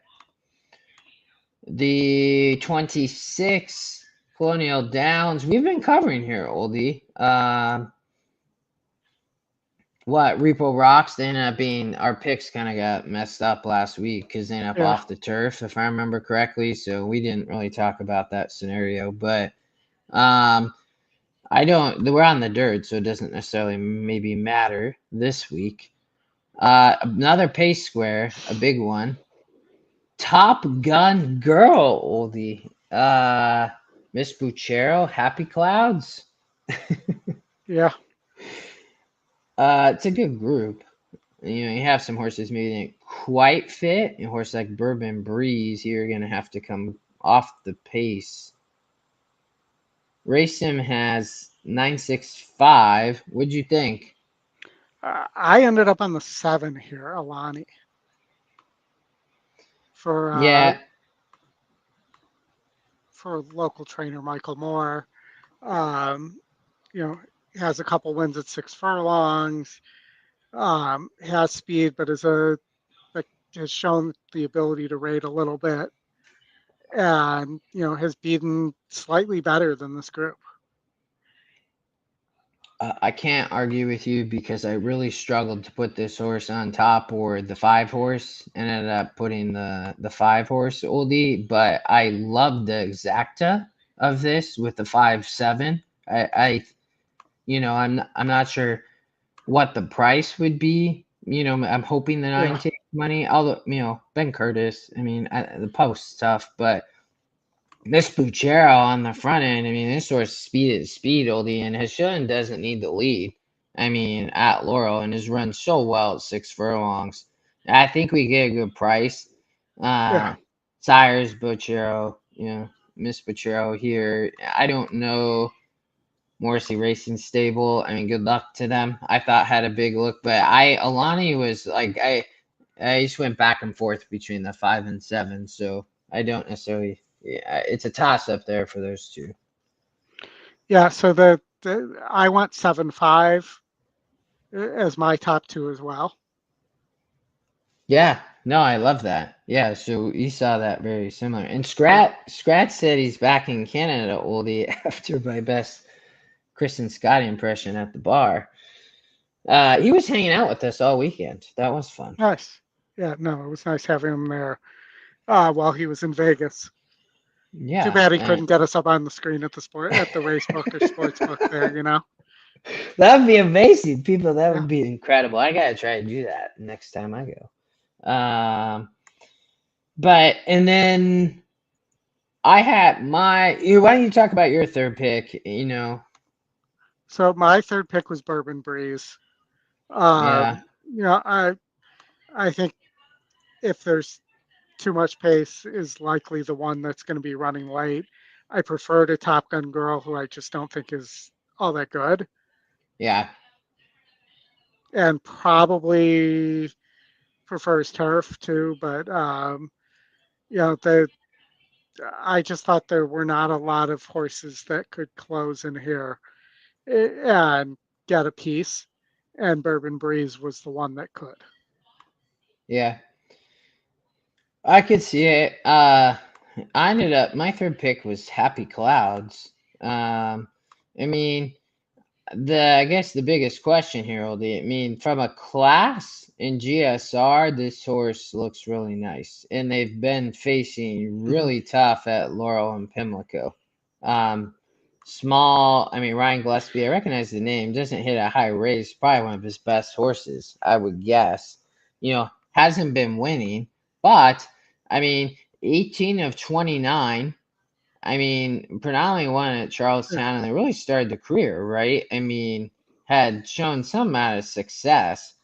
the 26 Colonial Downs. We've been covering here, Oldie. What Repo Rocks? They ended up being our picks. Kind of got messed up last week because they ended up Yeah. off the turf, if I remember correctly. So we didn't really talk about that scenario. But I don't. We're on the dirt, so it doesn't necessarily maybe matter this week. Another pace square, a big one. Top Gun Girl, Oldie. Miss Buchero, Happy Clouds. Yeah. It's a good group. You have some horses maybe didn't quite fit. A horse like Bourbon Breeze, you're going to have to come off the pace. Race Sim has 965. What'd you think? I ended up on the 7 here, Alani. Yeah, For local trainer Michael Moore. Um, has a couple wins at 6 furlongs. Has speed, but has shown the ability to rate a little bit, and has beaten slightly better than this group. I can't argue with you because I really struggled to put this horse on top or the 5 horse. And ended up putting the 5 horse Oldie, but I love the exacta of this with the 5-7. I'm not sure what the price would be. I'm hoping the 9 Yeah. takes money. Although, Ben Curtis, I mean, the post's tough, but Miss Buchero on the front end, I mean, this horse speed is speed, Oldie, and has shown doesn't need the lead. I mean, at Laurel, and has run so well at 6 furlongs. I think we get a good price. Yeah. Sires, Buchero, Miss Buchero here. I don't know Morrissey Racing Stable. I mean, good luck to them. I thought had a big look, but Alani was like, I just went back and forth between the 5 and 7, so I don't necessarily. Yeah, it's a toss up there for those two. Yeah. So I went 7-5 as my top 2 as well. Yeah, no, I love that. Yeah, so you saw that very similar. And Yeah. Scratch said he's back in Canada, Oldie, after my best Kristen Scott impression at the bar. He was hanging out with us all weekend. That was fun. Nice. Yeah. No, it was nice having him there while he was in Vegas. Too Yeah, bad he couldn't get us up on the screen at the race book or sports book there. that would be amazing. People, that Yeah. would be incredible. I gotta try to do that next time I go. And then I had why don't you talk about your third pick? So my third pick was Bourbon Breeze. Yeah, I think if there's too much pace, is likely the one that's going to be running late. I prefer to Top Gun Girl, who I just don't think is all that good, yeah, and probably prefers turf too. But the I just thought there were not a lot of horses that could close in here and get a piece, and Bourbon Breeze was the one that could. yeah. I could see it. I ended up my third pick was Happy Clouds. I mean, I guess the biggest question here, Oldie, I mean, from a class in GSR, this horse looks really nice. And they've been facing really tough at Laurel and Pimlico. Small, I mean, Ryan Gillespie, I recognize the name, doesn't hit a high race, probably one of his best horses, I would guess. Hasn't been winning, but, I mean, 18 of 29. I mean, predominantly won at Charlestown, and they really started the career, right? I mean, had shown some amount of success.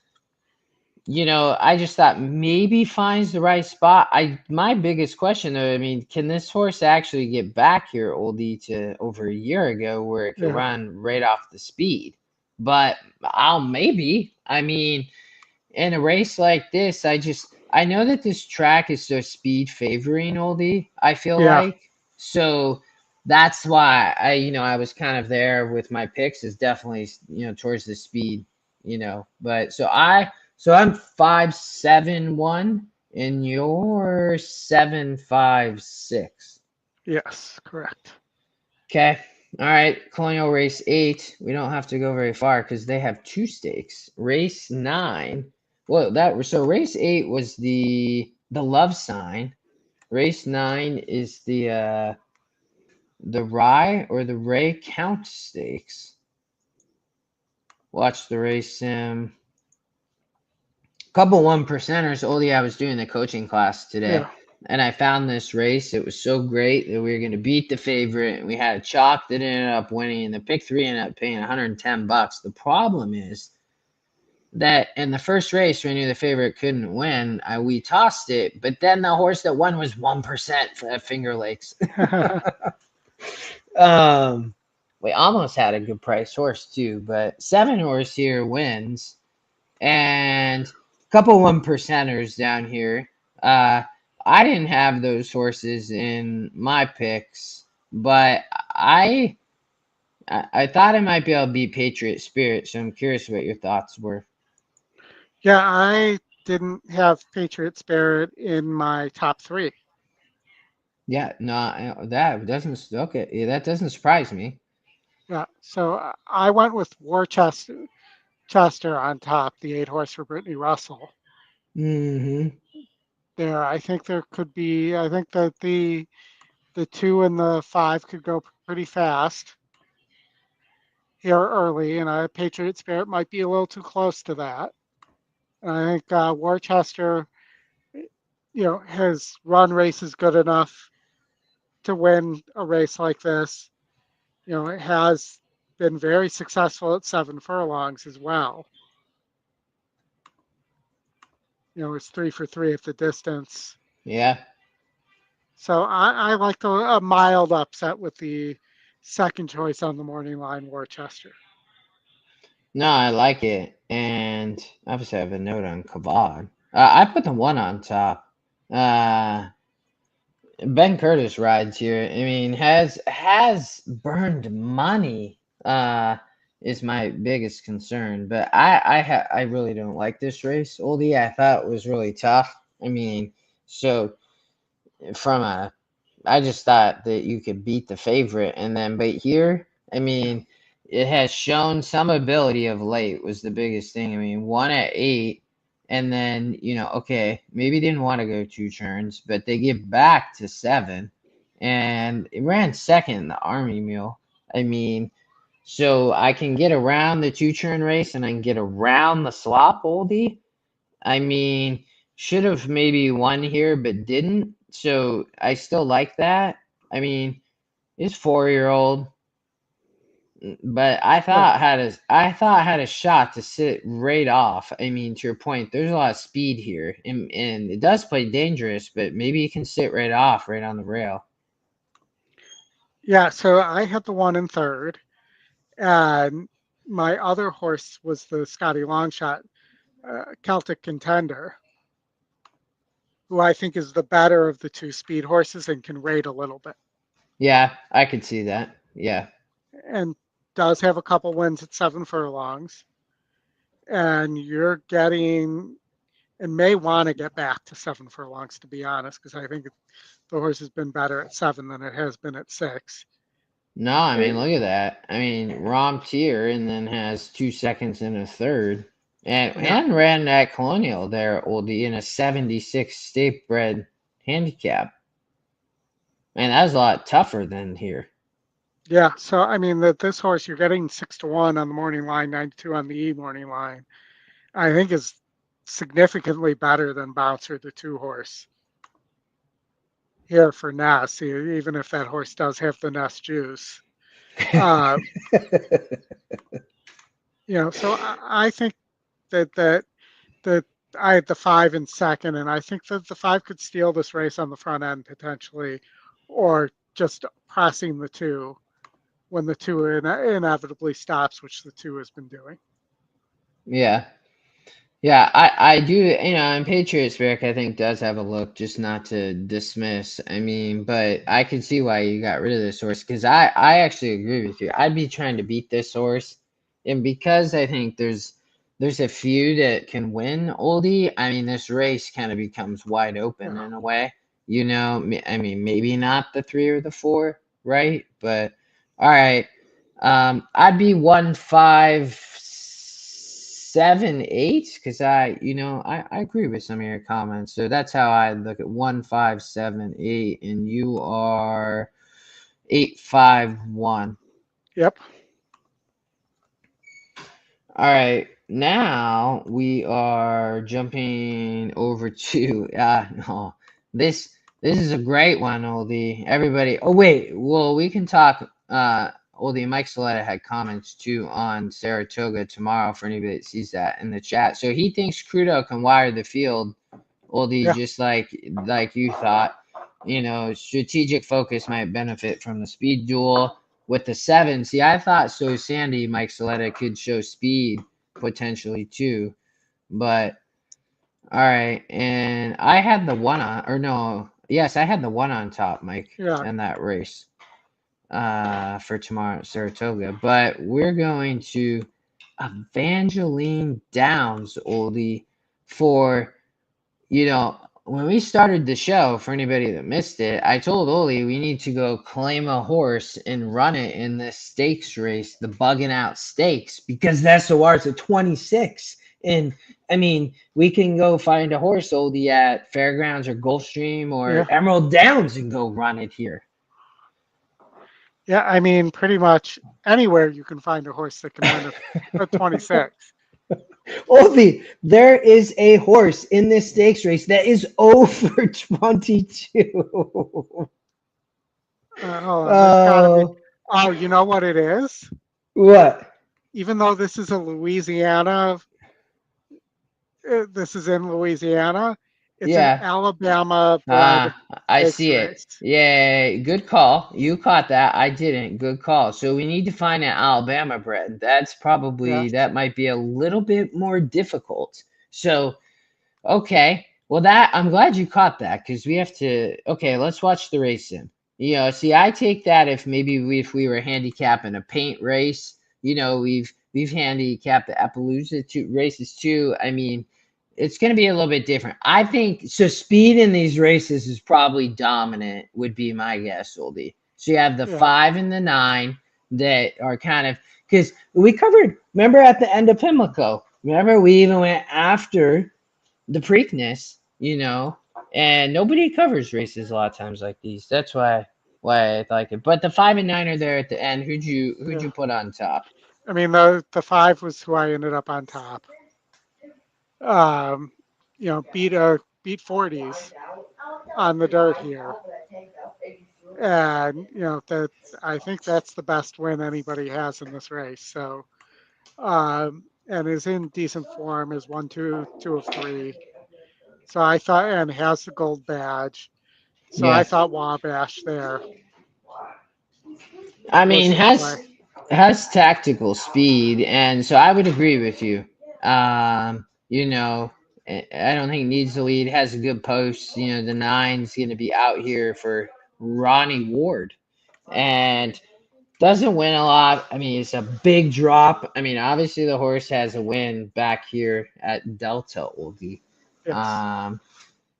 I just thought maybe finds the right spot. My biggest question though, I mean, can this horse actually get back here, Oldie, to over a year ago where it could run right off the speed? But maybe. I mean, in a race like this, I know that this track is so speed favoring, Oldie, I feel like. So that's why I was kind of there with my picks is definitely, towards the speed, but so I'm 5-7-1 and you're 7-5-6. Yes, correct. Okay. All right. Colonial Race 8. We don't have to go very far because they have 2 stakes. Race 9. Well, so race 8 was the love sign. Race 9 is the Reigh or the Reigh Count Stakes. Watch the race sim. Couple 1%ers. Oldie, I was doing the coaching class today, and I found this race. It was so great that we were going to beat the favorite. We had a chalk that ended up winning, and the pick 3 ended up paying $110. The problem is that in the first race, we knew the favorite couldn't win. We tossed it, but then the horse that won was 1% for Finger Lakes. We almost had a good price horse too, but 7 horse here wins, and a couple 1%ers down here. I didn't have those horses in my picks, but I thought I might be able to beat Patriot Spirit, so I'm curious what your thoughts were. Yeah, I didn't have Patriot Spirit in my top 3. Yeah, no, that doesn't okay. Yeah, that doesn't surprise me. Yeah, so I went with Worcester on top, the 8 horse for Brittany Russell. Mm-hmm. There, I think there could be. I think that the 2 and the 5 could go pretty fast here early, and Patriot Spirit might be a little too close to that. And I think Worcester, has run races good enough to win a race like this. It has been very successful at 7 furlongs as well. It's 3 for 3 at the distance. Yeah. So I like a mild upset with the second choice on the morning line, Worcester. No, I like it, and obviously I have a note on Kavad. I put the 1 on top. Ben Curtis rides here. I mean, has burned money. Is my biggest concern, but I really don't like this race. Oldie, I thought it was really tough. I mean, so I just thought that you could beat the favorite, but here, I mean, it has shown some ability of late was the biggest thing. I mean, 1 at 8. And then, okay, maybe didn't want to go 2 turns, but they get back to 7. And it ran second in the Army Mule. I mean, so I can get around the 2-turn race and I can get around the slop, Oldie. I mean, should have maybe won here, but didn't. So I still like that. I mean, it's 4-year-old. But I thought had a shot to sit right off. I mean, to your point, there's a lot of speed here, and it does play dangerous, but maybe you can sit right off, right on the rail. Yeah, so I had the 1 in third, and my other horse was the Scotty Longshot, Celtic Contender, who I think is the better of the 2 speed horses and can rate a little bit. Yeah, I could see that. Yeah. And does have a couple wins at 7 furlongs. And you're getting, and may want to get back to 7 furlongs, to be honest, because I think the horse has been better at 7 than it has been at 6. No, I mean, look at that. I mean, romped here and then has 2 seconds and a third. Yeah. And ran that Colonial there, Oldie, in a 76 state bred handicap. Man, that was a lot tougher than here. Yeah. So, I mean, this horse, you're getting 6-1 on the morning line, 9-2 on the E morning line. I think is significantly better than Bouncer, the 2 horse here for Ness, even if that horse does have the Ness juice. Uh, so I think that I had the 5 in second, and I think that the 5 could steal this race on the front end potentially, or just pressing the 2 when the 2 inevitably stops, which the 2 has been doing. Yeah. Yeah, I do, and Patriots Rick, I think, does have a look, just not to dismiss. I mean, but I can see why you got rid of this horse, because I actually agree with you. I'd be trying to beat this horse, and because I think there's a few that can win, Oldie. I mean, this race kind of becomes wide open in a way. I mean, maybe not the 3 or the 4, right? But all right, I'd be 1-5-7-8 because I agree with some of your comments. So that's how I look at 1-5-7-8, and you are 8-5-1. Yep. All right, now we are jumping over to no, this is a great one, Oldie. Everybody, oh wait, well we can talk. Oldie, Mike Saletta had comments too on Saratoga tomorrow for anybody that sees that in the chat. So he thinks Crudo can wire the field, Oldie, Yeah. just like you thought. Strategic focus might benefit from the speed duel with the 7. See, I thought So Sandy, Mike Saletta could show speed potentially too, but all right. And I had the 1 on, or no, yes, I had the 1 on top, Mike, Yeah. in that race for tomorrow at Saratoga. But we're going to Evangeline Downs, Oldie, for when we started the show, for anybody that missed it, I told Oli we need to go claim a horse and run it in this stakes race, the Buggin' Out Stakes, because the SOR's at 26. And I mean, we can go find a horse, Oldie, at Fairgrounds or Gulfstream or Yeah. Emerald Downs and go run it here. Yeah. I mean, pretty much anywhere you can find a horse that can win a 26. Oldie, there is a horse in this stakes race that is over 22. There's gotta be. Oh, you know what it is? What? Even though this is this is in Louisiana, it's an Yeah. Alabama bred I stakes see it. race. Yeah, good call. You caught that. I didn't. Good call. So we need to find an Alabama bred. Yes. That might be a little bit more difficult. So, okay. Well, I'm glad you caught that because we have to. Okay, let's watch the race in. See, I take that if if we were handicapping a paint race. We've handicapped the Appaloosa races too. I mean, it's going to be a little bit different. I think so. Speed in these races is probably dominant, would be my guess, Oldie. So you have the Yeah. 5 and the 9 that are kind of because we covered. Remember at the end of Pimlico. Remember we even went after the Preakness, and nobody covers races a lot of times like these. That's why I like it. But the 5 and 9 are there at the end. Who'd you put on top? I mean, the 5 was who I ended up on top. Um, beat 40s on the dirt here, and that I think that's the best win anybody has in this race. So, and is in decent form. Is 1-2 of 3. So I thought, and has the gold badge. So I Yeah. thought Wabash there I was mean, the play. has tactical speed, and so I would agree with you. I don't think it needs the lead. Has a good post. The 9's going to be out here for Ronnie Ward, and doesn't win a lot. I mean, it's a big drop. I mean, obviously the horse has a win back here at Delta, Oldie. Yes.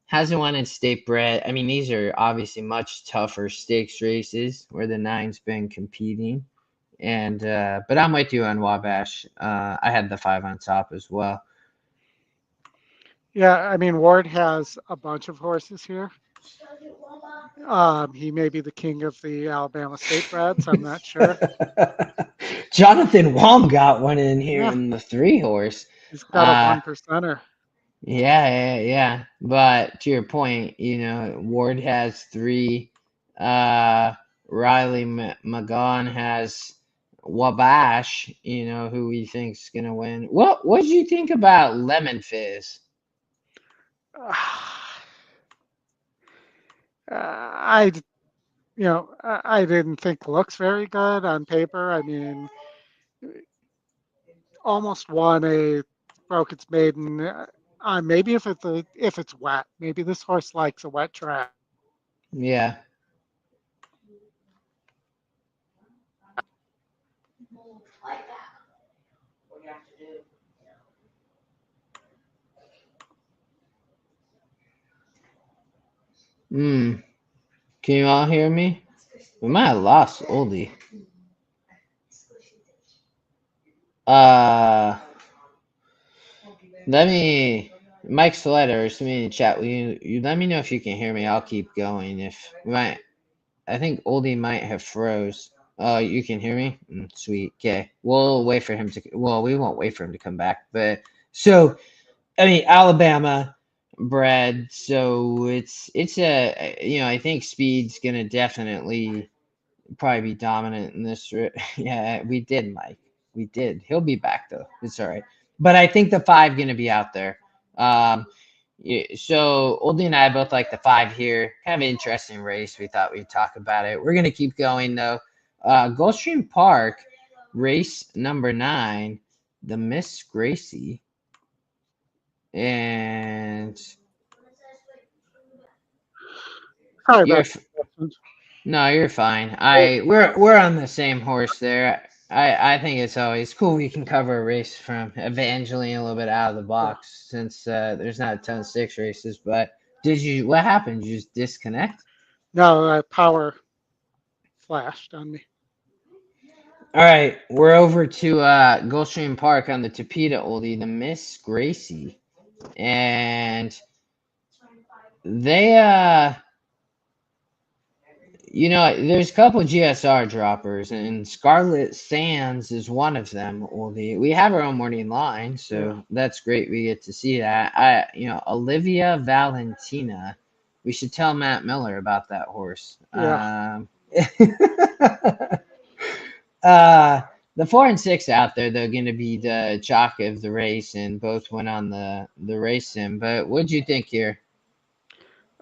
hasn't won in state bred. I mean, these are obviously much tougher stakes races where the 9's been competing. And but I'm with you on Wabash. I had the 5 on top as well. Yeah, I mean, Ward has a bunch of horses here. He may be the king of the Alabama state breds. I'm not sure. Jonathan Wong got one in here Yeah, in the 3 horse. he's got a 1%er. Yeah. But to your point, Ward has 3. Riley McGaughan has Wabash, who we think's gonna win. What did you think about Lemon Fizz? I didn't think looks very good on paper. I mean, almost won a broke its maiden. Maybe if it's wet, maybe this horse likes a wet track. Yeah. Can you all hear me? We might have lost Oldie. Mike Slater, send me in the chat. Will you let me know if you can hear me? I'll keep going. I think Oldie might have froze. Oh, you can hear me? Sweet. Okay. We'll wait for him to. Well, we won't wait for him to come back. But so, I mean, Alabama bred. So it's I think speed's gonna definitely probably be dominant in this. Yeah, we did, Mike. We did. He'll be back though. It's all right. But I think the 5 gonna be out there. So Oldie and I both like the 5 here. Kind of an interesting race. We thought we'd talk about it. We're gonna keep going though. Gulfstream Park, race number 9, the Miss Gracie, and Sorry you're about that. no, you're fine. We're on the same horse there. I think it's always cool we can cover a race from Evangeline a little bit out of the box since there's not a ton of 6 races. But what happened? Did you just disconnect? No, power flashed on me. All right, we're over to Gulfstream Park on the Tapeta Oldie, the Miss Gracie, and they there's a couple of GSR droppers, and Scarlet Sands is one of them. We have our own morning line, so that's great. We get to see that. Olivia Valentina. We should tell Matt Miller about that horse. Yeah. The 4 and 6 out there, they're going to be the jock of the race, and both went on the race sim. But what'd you think here?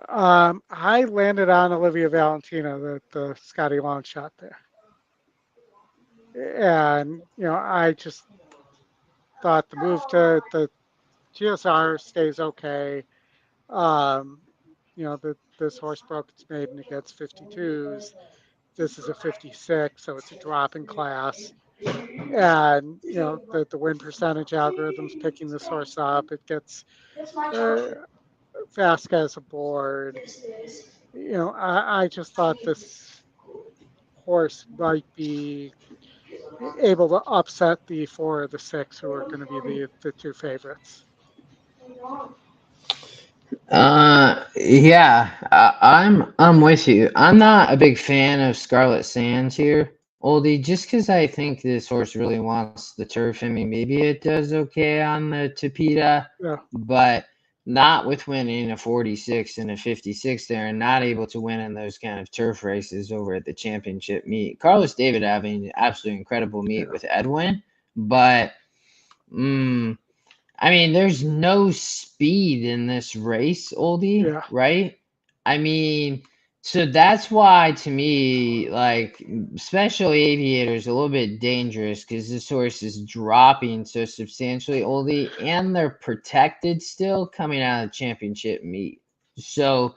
I landed on Olivia Valentina, the Scotty Long shot there. And, I just thought the move to the GSR stays okay. This horse broke its maiden against 52s. This is a 56, so it's a drop in class. And, the win percentage algorithm's picking this horse up. It gets Vasquez aboard. I just thought this horse might be able to upset the 4 or the 6 who are going to be the 2 favorites. Yeah, I'm with you. I'm not a big fan of Scarlet Sands here, Oldie, just because I think this horse really wants the turf. I mean, maybe it does okay on the Tapeta, but not with winning a 46 and a 56 there, and not able to win in those kind of turf races over at the championship meet. Carlos David having an absolutely incredible meet with Edwin, but I mean, there's no speed in this race, Oldie, right? I mean, so that's why to me, like, Special Aviator is a little bit dangerous because this horse is dropping so substantially, Oldie, and they're protected still coming out of the championship meet. So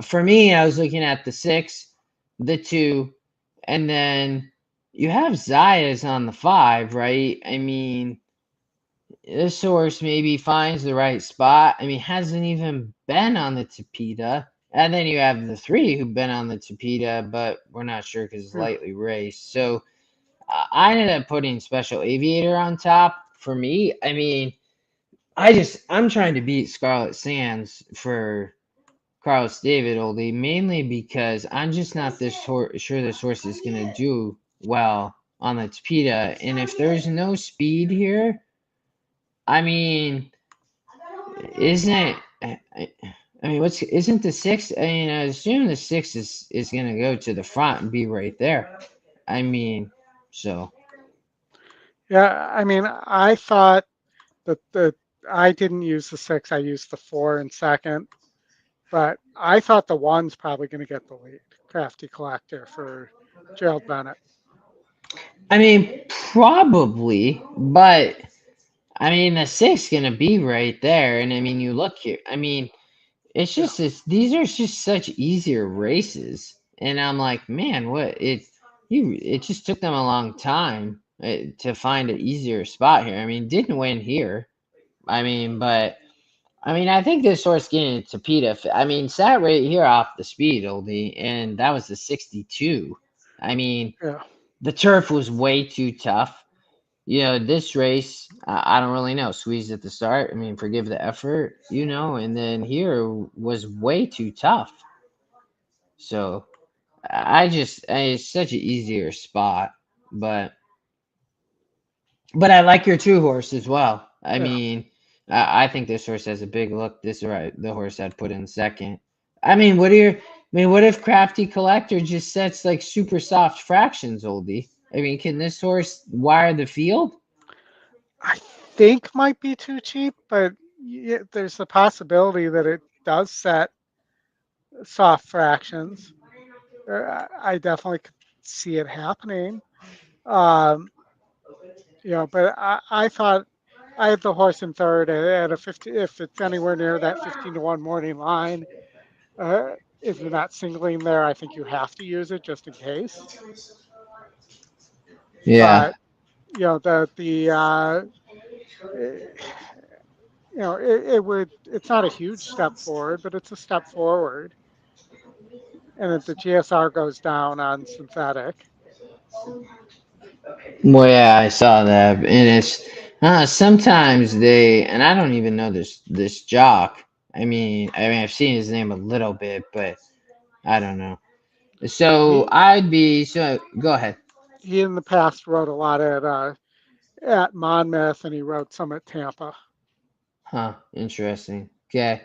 for me, I was looking at the 6, the 2, and then you have Zayas on the 5, right? I mean, this horse maybe finds the right spot. I mean, hasn't even been on the Tapeta. And then you have the three who've been on the Tapeta, but we're not sure because it's Yeah. lightly raced. So I ended up putting Special Aviator on top. For me, I mean, I'm trying to beat Scarlet Sands for Carlos David Oldie, mainly because I'm just not sure this horse is going to do well on the Tapeta. And if there's no speed here, I mean, isn't it? I mean, what's isn't the six? I mean, I assume the six is going to go to the front and be right there. I mean, so Yeah, I mean, I thought that I didn't use the 6, I used the 4 in second, but I thought the 1's probably going to get the lead, Crafty Collector for Gerald Bennett. I mean, probably, but I mean, the six going to be right there. And I mean, you look here. I mean, it's Yeah. just these are just such easier races, and I'm like, man, it just took them a long time to find an easier spot here. I mean, didn't win here. I mean, but I mean, I think this horse getting to Tapeta. I mean, sat right here off the speed, oldie, and that was the 62. I mean, Yeah. the turf was way too tough. This race, I don't really know. Squeezed at the start. I mean, forgive the effort, and then here was way too tough. So it's such an easier spot, but I like your true horse as well. I Yeah. mean, I think this horse has a big look. This is right, the horse I'd put in second. I mean, what if Crafty Collector just sets like super soft fractions, oldie? I mean, can this horse wire the field? I think might be too cheap, but there's a possibility that it does set soft fractions. I definitely could see it happening. Um, but I thought I had the horse in third at a 50. If it's anywhere near that 15-1 morning line, if you're not singling there, I think you have to use it just in case. Yeah. But eh, it's not a huge step forward, but it's a step forward. And if the GSR goes down on synthetic, Well, yeah, I saw that, and it's sometimes and I don't even know this jock. I mean, I've seen his name a little bit, but I don't know. So he I'd be so. Go ahead. he in the past wrote a lot at Monmouth, and he wrote some at Tampa. Huh? Interesting. Okay.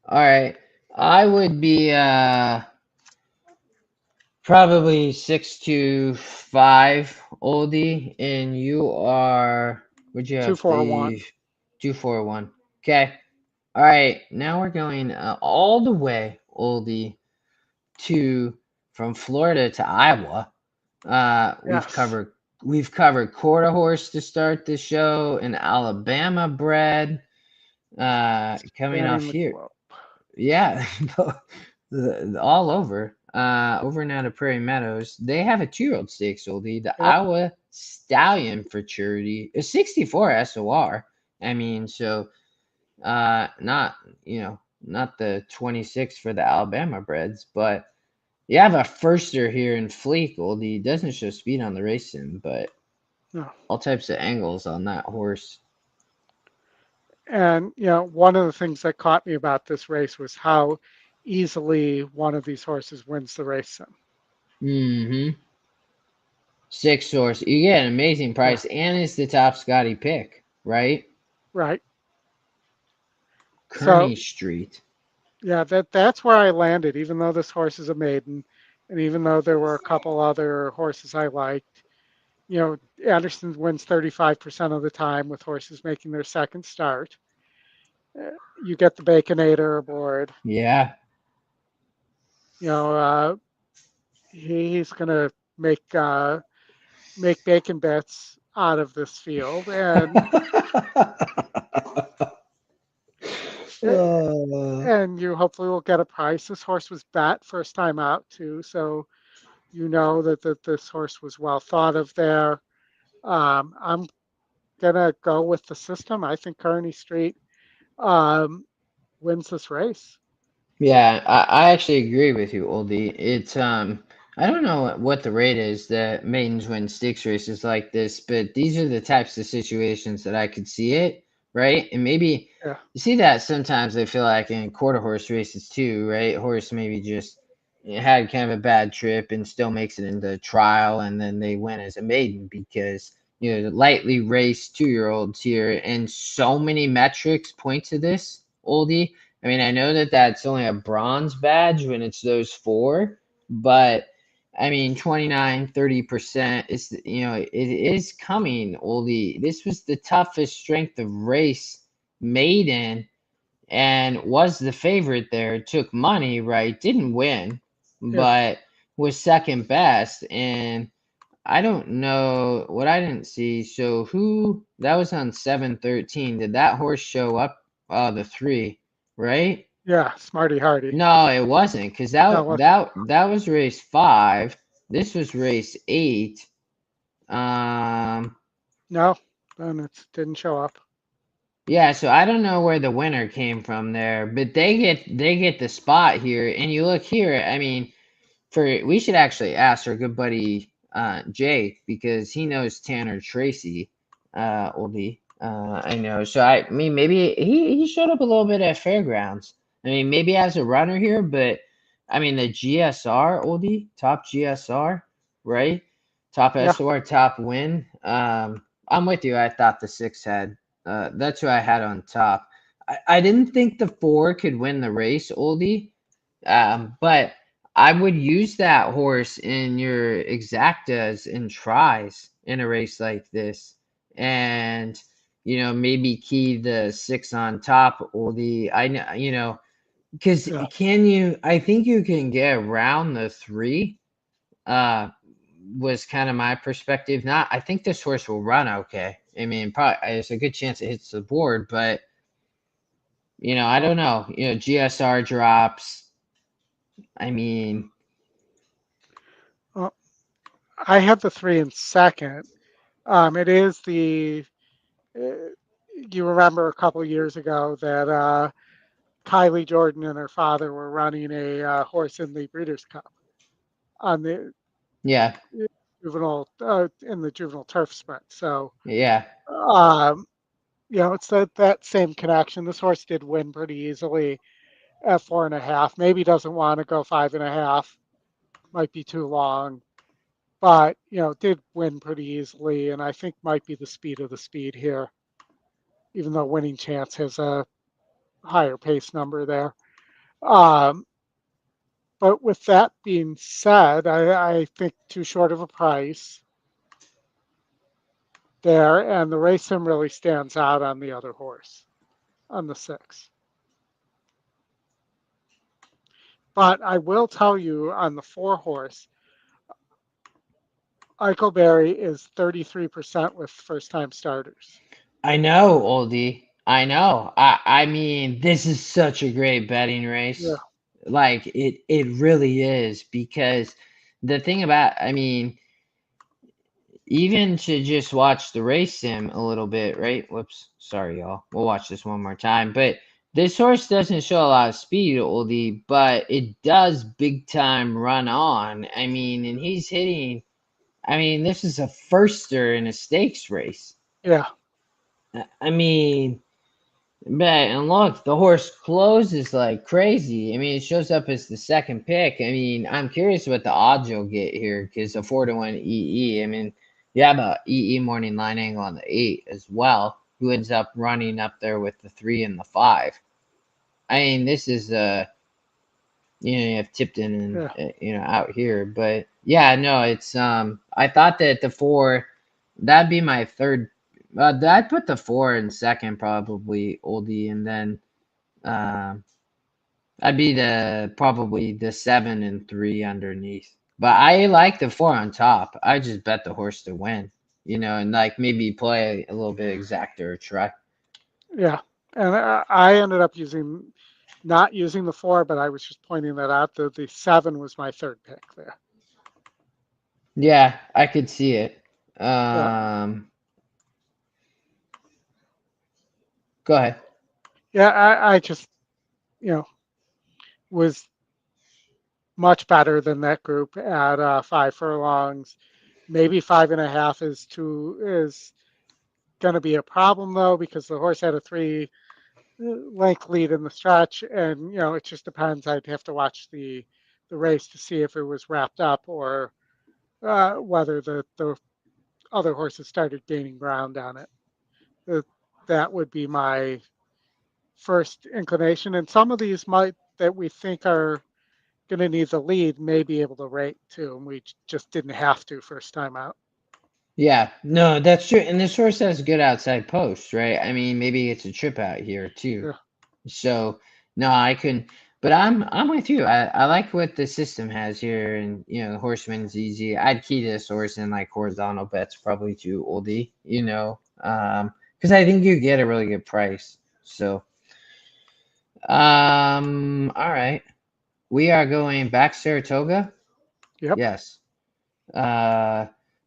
All right. I would be probably 6'2", 5", oldie, and you are. Would you Two have four one. the 241? Okay. All right, now we're going all the way, oldie, to from Florida to Iowa. Yes. We've covered quarter horse to start the show, and Alabama bred. Coming off Spanning the here, globe. yeah, all over. Over and out of Prairie Meadows, they have a 2-year-old stakes, oldie. The Yep. Iowa Stallion Futurity, a 64 SOR. I mean, so not not the 26 for the Alabama breds, but you have a firster here in Fleek. He doesn't show speed on the race sim, but No. all types of angles on that horse. And one of the things that caught me about this race was how easily one of these horses wins the race sim. Mm-hmm. Six source, you get an amazing Yeah. price, and it's the top Scotty pick, right? Right. So Kearney Street. yeah, that's where I landed, even though this horse is a maiden, and even though there were a couple other horses I liked. Anderson wins 35% of the time with horses making their second start. You get the Baconator aboard. Yeah. You know, he's going to make bacon bits out of this field, and Uh, you hopefully will get a price. This horse was bet first time out too, so that this horse was well thought of there. I'm gonna go with the system. I think Kearney Street wins this race. Yeah, I actually agree with you, Oldie. It's I don't know what the rate is that maidens win stakes races like this, but these are the types of situations that I could see it, right? And maybe Yeah, you see that sometimes I feel like in quarter horse races too, right? Horse maybe just had kind of a bad trip and still makes it into trial, and then they win as a maiden because the lightly raced 2 year olds here, and so many metrics point to this, Oldie. I mean, I know that that's only a bronze badge when it's those four, but I mean, 29, 30% is, it is coming, Oldie. This was the toughest strength of race maiden and was the favorite there. Took money, right? Didn't win, yeah, but was second best. And I don't know what I didn't see. So who that was on 713? Did that horse show up? The three, right? yeah. Smarty Hardy. No, it wasn't because No, that what? that was race 5. This was race 8. Um, No, then it didn't show up. yeah. So I don't know where the winner came from there, but they get the spot here. And you look here. I mean, we should actually ask our good buddy Jake because he knows Tanner Tracy, Oldie. I know. So I mean maybe he showed up a little bit at fairgrounds. I mean maybe as a runner here, but I mean the GSR, Oldie, top GSR, right? Top Yeah, SOR, top win. I'm with you. I thought the 6 had that's who I had on top. I didn't think the 4 could win the race, Oldie. But I would use that horse in your exactas and tries in a race like this, and maybe key the 6 on top or the I know because yeah. can you? I think you can get around the 3. Uh, was kind of my perspective. Not, I think this horse will run okay. I mean, probably there's a good chance it hits the board, but I don't know. GSR drops. I mean, Well, I have the 3 in second. It is the. Uh, you remember a couple of years ago that Kylie Jordan and her father were running a horse in the Breeders' Cup on the yeah. juvenile in the juvenile turf sprint. So, Yeah, um, it's that same connection. This horse did win pretty easily at 4.5. Maybe doesn't want to go 5.5. Might be too long, but did win pretty easily, and I think might be the speed of the speed here, even though winning chance has a higher pace number there. Um, but with that being said, I think too short of a price there, and the race sim really stands out on the other horse, on the 6. But I will tell you on the 4 horse, Eichelberry is 33% with first time starters. I know, Oldie. I know. I mean, this is such a great betting Yeah, race. Like it really is because the thing about I mean, even to just watch the race sim a little bit, right? Whoops, sorry y'all. We'll watch this one more time. But this horse doesn't show a lot of speed, Oldie, but it does big time run on. I mean, and he's hitting. I mean, this is a firster in a stakes race. yeah, I mean, but and look, the horse closes like crazy. I mean, it shows up as the second pick. I mean, I'm curious what the odds you'll get here because a 4-1 EE. I mean, you have a EE morning line angle on the 8 as well, who ends up running up there with the 3 and the 5. I mean, this is you have Tipton and yeah. out here, but yeah, no, it's I thought that the 4 that'd be my third. I'd put the 4 in second probably, Oldie, and then um, I'd be probably the 7 and 3 underneath. But I like the 4 on top. I just bet the horse to win, and like maybe play a little bit exactor or try. Yeah, and I ended up not using the 4, but I was just pointing that out. The 7 was my third pick there. Yeah, I could see it. Yeah, Go ahead. Yeah, I just, was much better than that group at 5 furlongs. Maybe 5.5 is going to be a problem though, because the horse had a 3 length lead in the stretch, and it just depends. I'd have to watch the race to see if it was wrapped up or whether the other horses started gaining ground on it. That would be my first inclination. And some of these that we think are going to need the lead may be able to rate too, and we just didn't have to first time out. Yeah, no, that's true. And this horse has good outside post, right? I mean, maybe it's a trip out here too. Yeah. So no, I couldn't. But I'm with you. I like what the system has here, and the horseman's easy. I'd key this horse in like horizontal bets probably to Oldie, because I think you get a really good price. So, all right, we are going back Saratoga. Yep. Yes.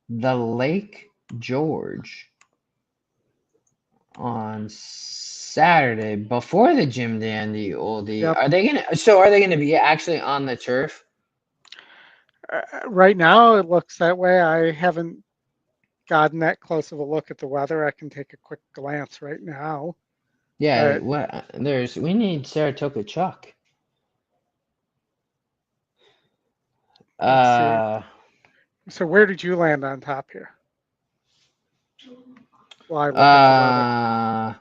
The Lake George on Saturday before the Jim Dandy Oldie. Yep. Are they gonna be actually on the turf? Right now it looks that way. I haven't gotten that close of a look at the weather. I can take a quick glance right now. Yeah, we need Saratoga Chuck. Let's see. So where did you land on top here? Well, I look at the weather.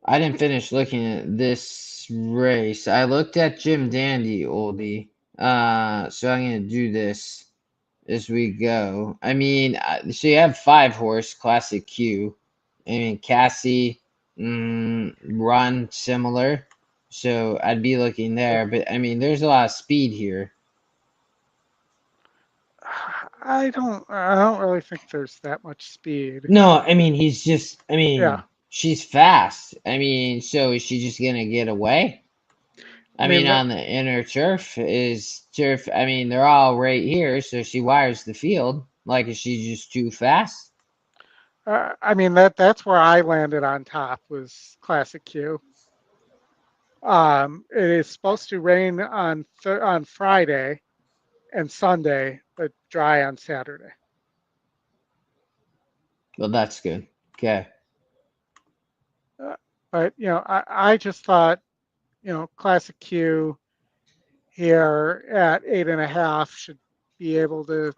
I didn't finish looking at this race. I looked at Jim Dandy Oldie. So I'm gonna do this as we go. I mean, so you have 5-horse Classic Q. I mean, Cassie run similar, so I'd be looking there. But I mean, there's a lot of speed here. I don't really think there's that much speed. No, I mean he's just. I mean, Yeah. she's fast. I mean, so is she just gonna get away? I mean, on the inner turf. I mean, they're all right here, so she wires the field. Like, is she just too fast? I mean that's where I landed on top was Classic Q. It is supposed to rain on Friday and Sunday, but dry on Saturday. Well, that's good. Okay. But I just thought Classic Q here at 8.5 should be able to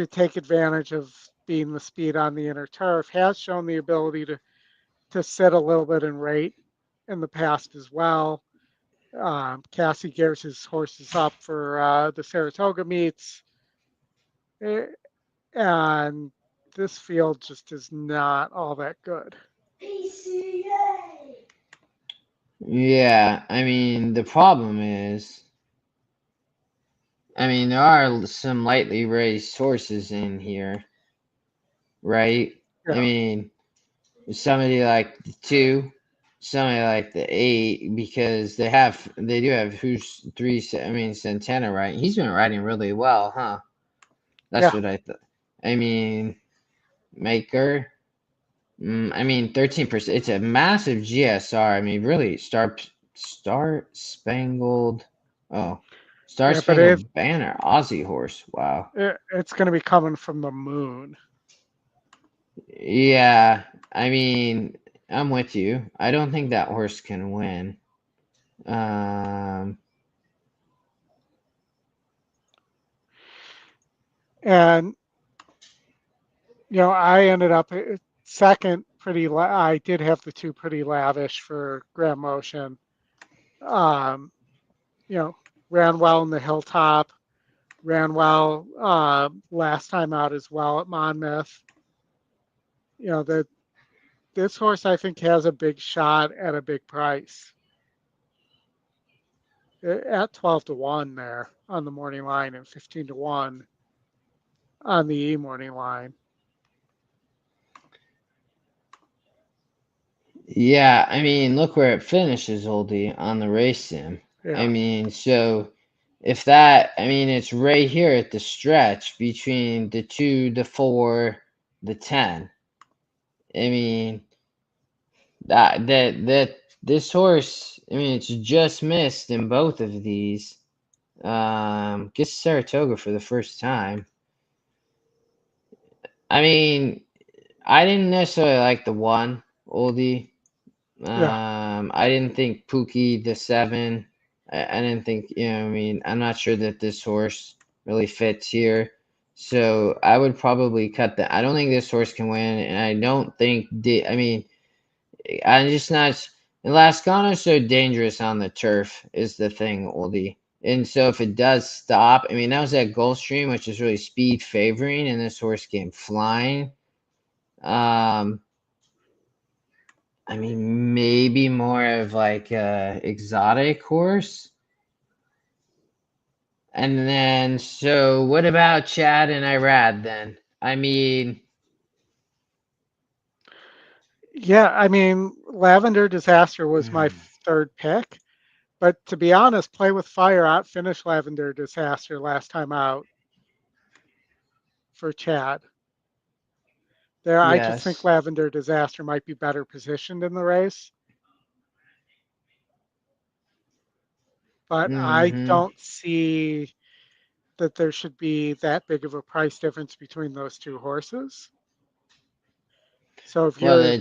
take advantage of being the speed on the inner turf. Has shown the ability to sit a little bit in rate in the past as well. Cassie gears his horses up for the Saratoga meets, and this field just is not all that good. Yeah, I mean, the problem is, I mean, there are some lightly raised horses in here, right? Yeah. I mean, somebody like the 2, somebody like the 8, because they do have who's 3. I mean, Santana, right? He's been riding really well, huh? That's what I thought. I mean, Maker. I mean, 13%. It's a massive GSR. I mean, really, Star Spangled. Oh, Star Spangled Banner, Aussie horse. Wow. It's going to be coming from the moon. Yeah, I mean, I'm with you. I don't think that horse can win. And I ended up second. I did have the 2 pretty lavish for Grand Motion. Ran well in the Hilltop. Ran well last time out as well at Monmouth. This horse I think has a big shot at a big price. At 12-1 there on the morning line and 15-1 on the e-morning line. Yeah, I mean, look where it finishes, Oldie, on the race sim. Yeah. I mean, so if that, I mean, it's right here at the stretch between the 2, the 4, the 10. I mean, this horse, I mean, it's just missed in both of these. Gets Saratoga for the first time. I mean, I didn't necessarily like the one, Oldie. Yeah. I didn't think Pookie the seven. I didn't think, I mean, I'm not sure that this horse really fits here. So I would probably cut that. I don't think this horse can win, and I don't think I mean, I'm just not. And Lascano's so dangerous on the turf is the thing, Oldie. And so if it does stop, I mean, that was at Gulfstream, which is really speed favoring, and this horse came flying. Um, I mean, maybe more of like a exotic horse. And then, so what about Chad and Irad then? I mean, Yeah, I mean, Lavender Disaster was my third pick, but to be honest, Play with Fire outfinished Lavender Disaster last time out for Chad. There, I just think yes. Lavender Disaster might be better positioned in the race, but I Mm-hmm. don't see that there should be that big of a price difference between those two horses. So if Well, you're, the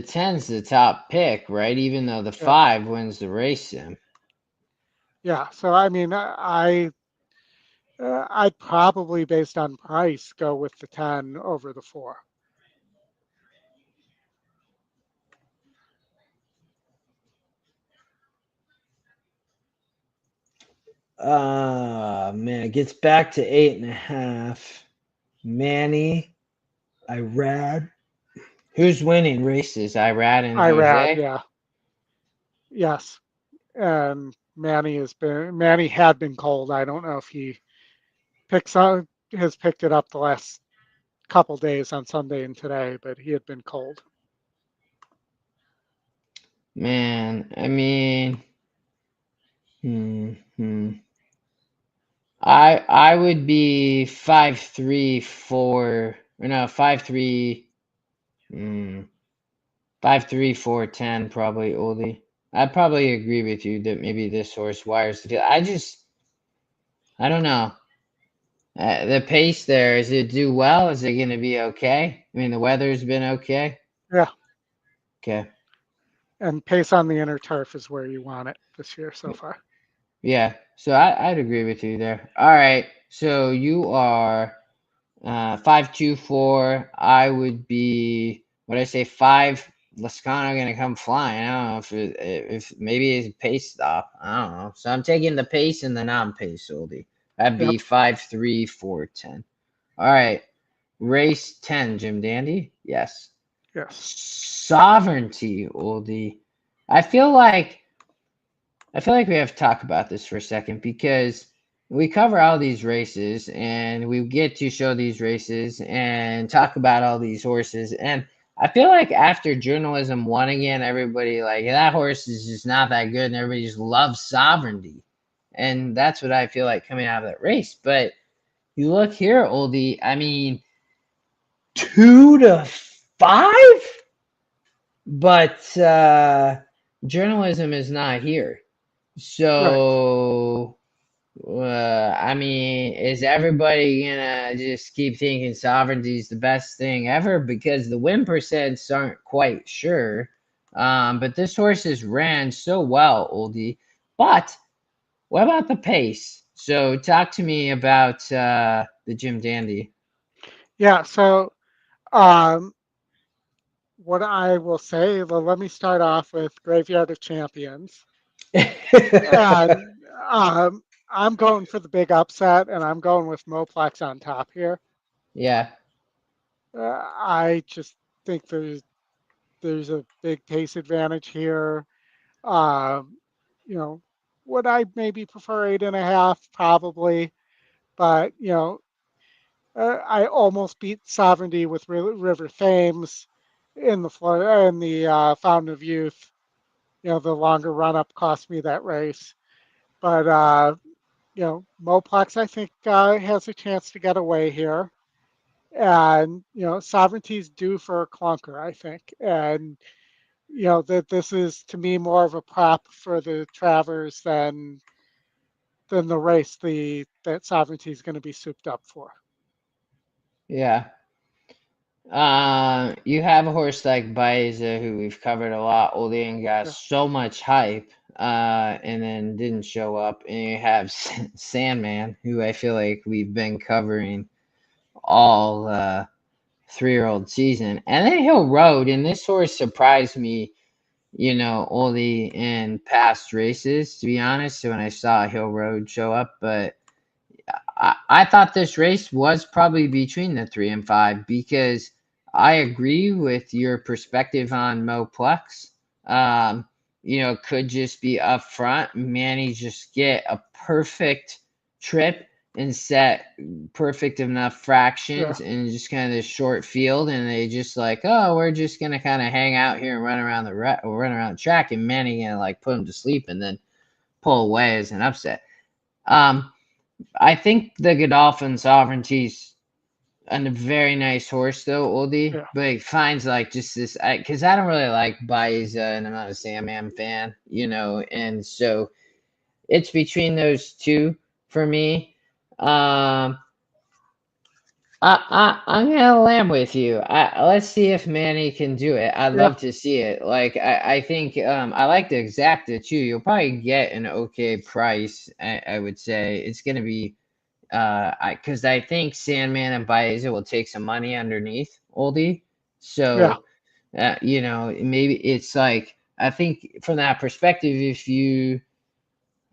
ten's the top pick, right? Even though the yeah, 5 wins the race sim. yeah. So I mean, I'd probably, based on price, go with the 10 over the 4. Man, it gets back to 8.5. Manny, Irad. Who's winning races? Irad and Irad, Jose? yeah, yes. And Manny had been cold. I don't know if he picks up has picked it up the last couple days on Sunday and today, but he had been cold. Man, I mean, hmm. I would be 5-3-4, or no, 5-3, 5-3-4-10 probably, Oldie. I'd probably agree with you that maybe this horse wires the field. I don't know. The pace there, is it do well? Is it going to be okay? I mean, the weather's been okay. Yeah, Okay. and pace on the inner turf is where you want it this year so far. Yeah. So I'd agree with you there. All right. So you are 5-2-4. I would be, what I say, 5. Lascano going to come flying. I don't know if maybe it's a pace stop. I don't know. So I'm taking the pace and the non-pace, Oldie. That'd be Yep. 5-3-4-10. All right. Race 10, Jim Dandy? Yes. Yes. Sovereignty, Oldie. I feel like we have to talk about this for a second because we cover all these races and we get to show these races and talk about all these horses. And I feel like after journalism won again, everybody like that horse is just not that good and everybody just loves sovereignty. And that's what I feel like coming out of that race. But you look here, Oldie, I mean, 2-5, but journalism is not here. Right. So, I mean, is everybody gonna just keep thinking sovereignty is the best thing ever? Because the win percents aren't quite sure. But this horse has ran so well, Oldie. But what about the pace? So, talk to me about the Jim Dandy. Yeah. So um, what I will say, well, let me start off with Graveyard of Champions. And I'm going for the big upset, and I'm going with Moplex on top here. Yeah. I just think there's a big pace advantage here. Um, you know, would I maybe prefer 8.5? Probably, but I almost beat Sovereignty with River Thames in the Fountain of Youth. The longer run up cost me that race, but Moplex I think has a chance to get away here, and Sovereignty's due for a clunker, I think, and that this is to me more of a prop for the Travers than the race that Sovereignty is going to be souped up for. Yeah. You have a horse like Baeza, who we've covered a lot. Oldy and got Yeah, so much hype, and then didn't show up. And you have Sandman, who I feel like we've been covering all 3-year-old season. And then Hill Road, and this horse surprised me, Oldy in past races, to be honest. So when I saw Hill Road show up, but I thought this race was probably between the 3 and 5 because I agree with your perspective on Moplex. Could just be up front. Manny just get a perfect trip and set perfect enough yeah, fractions and just kind of this short field, and they just like, oh, we're just gonna kind of hang out here and run around the track, and Manny gonna like put them to sleep and then pull away as an upset. Um, I think the Godolphin Sovereignty's a very nice horse though, Oldie, yeah. but it finds like just this because I don't really like Baeza and I'm not a Sandman fan, and so it's between those two for me. I'm gonna land with you. Let's see if Manny can do it. I'd Yeah, love to see it. Like I think I like the exacta too. You'll probably get an okay price. I would say it's gonna be because I think Sandman and Baeza will take some money underneath Oldie. yeah. So maybe it's like I think from that perspective, if you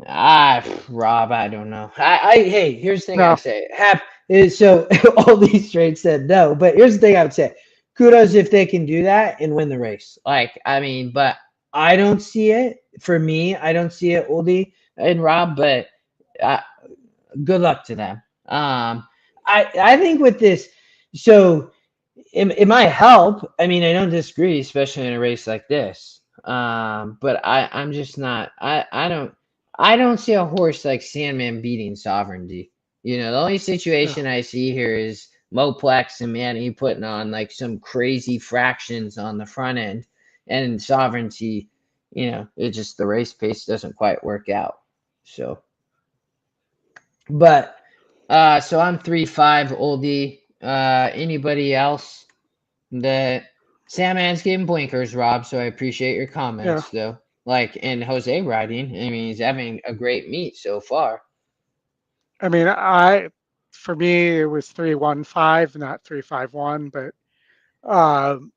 Rob, I don't know. Hey, here's the thing I No, would say. So all these trades said no, but here's the thing I would say. Kudos if they can do that and win the race. Like, I mean, but I don't see it. For me, I don't see it, Oldie and Rob, but uh, good luck to them. I think with this, so it might help. I mean, I don't disagree, especially in a race like this. But I'm just not. I don't see a horse like Sandman beating Sovereignty. The only yeah. situation I see here is Moplex and Manny putting on like some crazy fractions on the front end, and Sovereignty. It just the race pace doesn't quite work out. So, but so I'm 3-5 Oldie. Anybody else? The Sandman's getting blinkers, Rob, so I appreciate your Yeah. comments though. Like in Jose riding, I mean he's having a great meet so far. I mean, for me it was 3-1-5, not 3-5-1, but um,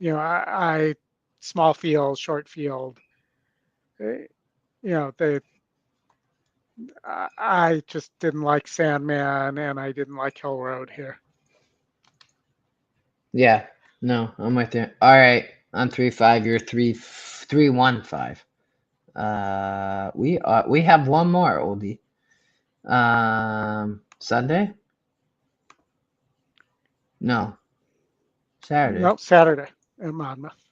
I small field, short field. eh, they I just didn't like Sandman and I didn't like Hill Road here. Yeah, no, I'm with you. All right, I'm 3-5. You're 3-1-5. We have one more Oldie. Sunday? No, Saturday. No, Saturday in Monmouth.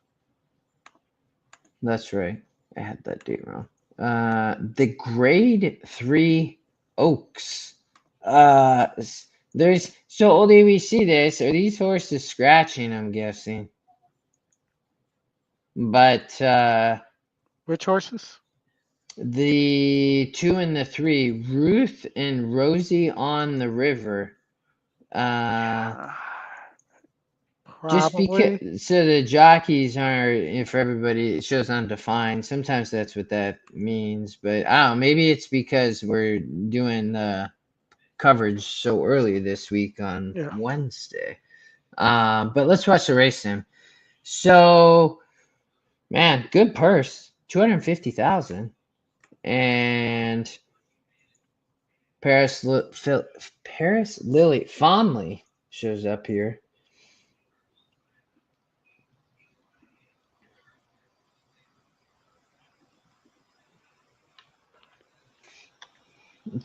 That's right. I had that date wrong. The Grade 3 Oaks. There's so Oldie, we see this. Are these horses scratching? I'm guessing, but Which horses? the 2 and the 3, Ruth and Rosie on the River. Uh, Yeah, just probably. because, so the jockeys are, if everybody, it shows undefined. Sometimes that's what that means, but I don't know. Maybe it's because we're doing the coverage so early this week on Yeah. Wednesday. But let's watch the race then. So, man, good purse, 250,000, and Paris Lily Fondly shows up here.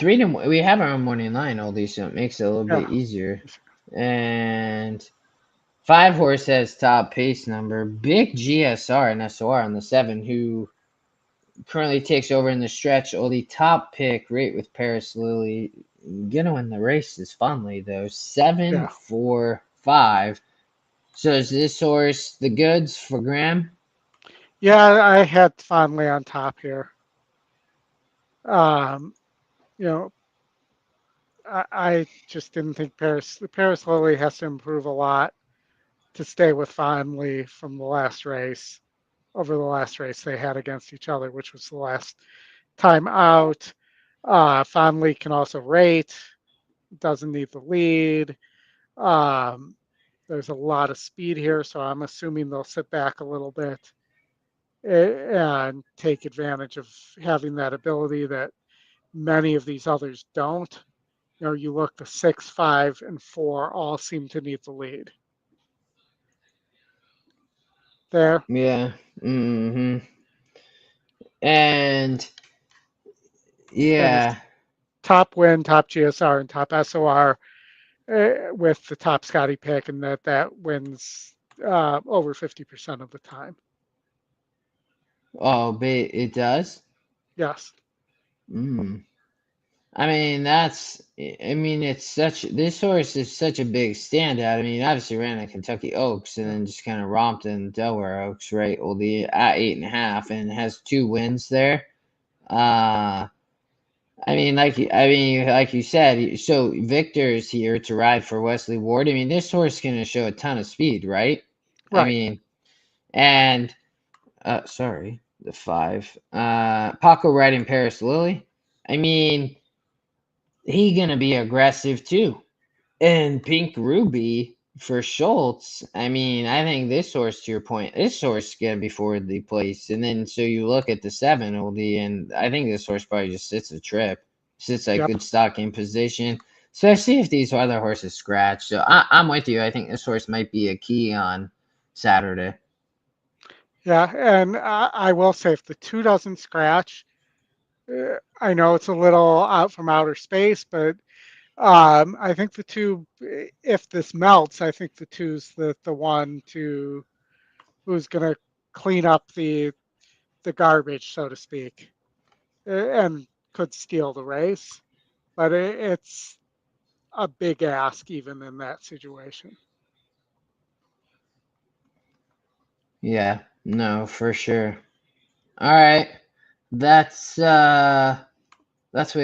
We have our own morning line, all these, so it makes it a little Yeah. bit easier. And 5 horse has top pace number. Big GSR and SOR on the 7, who currently takes over in the stretch. Only top pick right with Paris Lily. Gonna win the race is Fondly though. 7, Yeah. 4, 5. So is this horse the goods for Graham? Yeah, I had Fondly on top here. You know, I just didn't think Paris Lily has to improve a lot to stay with Fondly from the last race over the last race they had against each other, which was the last time out. Fondly can also rate, doesn't need the lead. Um, there's a lot of speed here, so I'm assuming they'll sit back a little bit and take advantage of having that ability that many of these others don't. You know, you look, the 6, 5, and 4 all seem to need the lead. There. Yeah. Mm-hmm. And And it's yeah. top win, top GSR, and top SOR with the top Scotty pick, and that wins over 50% of the time. Oh, but it does. Yes. Mm. I mean, it's such, this horse is such a big standout. I mean, obviously ran at Kentucky Oaks and Yeah. then just kind of romped in Delaware Oaks, right? Well, the at 8.5 and has 2 wins there. Like you said, so Victor's here to ride for Wesley Ward. I mean, this horse is going to show a ton of speed, right? I Right. mean, and sorry, the 5. Paco riding Paris Lily. I mean, he gonna be aggressive too. And Pink Ruby for Schultz. I mean, I think this horse, to your point, this horse is gonna be forwardly placed. And then so you look at the 7 Oldie, and I think this horse probably just sits a trip, sits like Yep. good stocking position, especially if these other horses scratch. So I'm with you. I think this horse might be a key on Saturday. Yeah. And I will say, if the 2 doesn't scratch, I know it's a little out from outer space, but I think the 2, if this melts, I think the 2's the one to who's going to clean up the garbage, so to speak, and could steal the race. But it's a big ask even in that situation. Yeah, no, for sure. All right. That's all we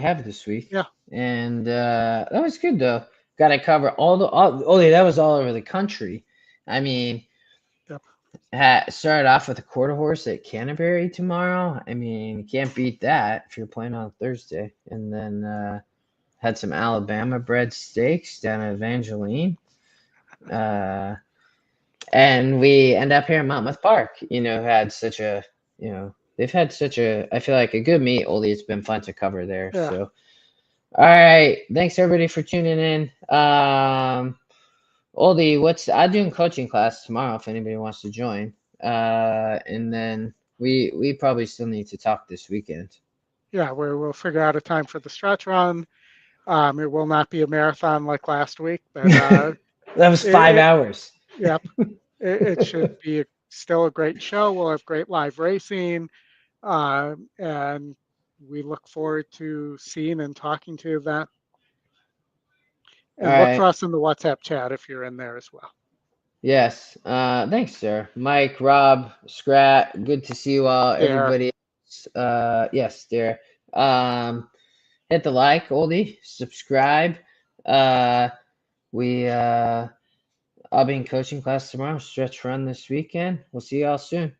have this week. Yeah. And that was good though. Got to cover that was all over the country. I mean, Yep. started off with a quarter horse at Canterbury tomorrow. I mean, you can't beat that if you're playing on Thursday. And then had some Alabama bred stakes down at Evangeline. And we end up here in Monmouth Park. They've had such a, I feel like, a good meet, Oldie. It's been fun to cover there. Yeah. So, all right. Thanks everybody for tuning in. Oldie, I'm doing coaching class tomorrow if anybody wants to join. And then we probably still need to talk this weekend. Yeah, we'll figure out a time for the stretch run. It will not be a marathon like last week, but That was 5 hours. Yep, it should be still a great show. We'll have great live racing, and we look forward to seeing and talking to you then. All And look for right. us in the WhatsApp chat if you're in there as well. Yes. Thanks, sir. Mike, Rob, Scrat, good to see you all. There. Everybody. Yes, there. Hit the like, Oldie, subscribe. I'll be in coaching class tomorrow, stretch run this weekend. We'll see y'all soon.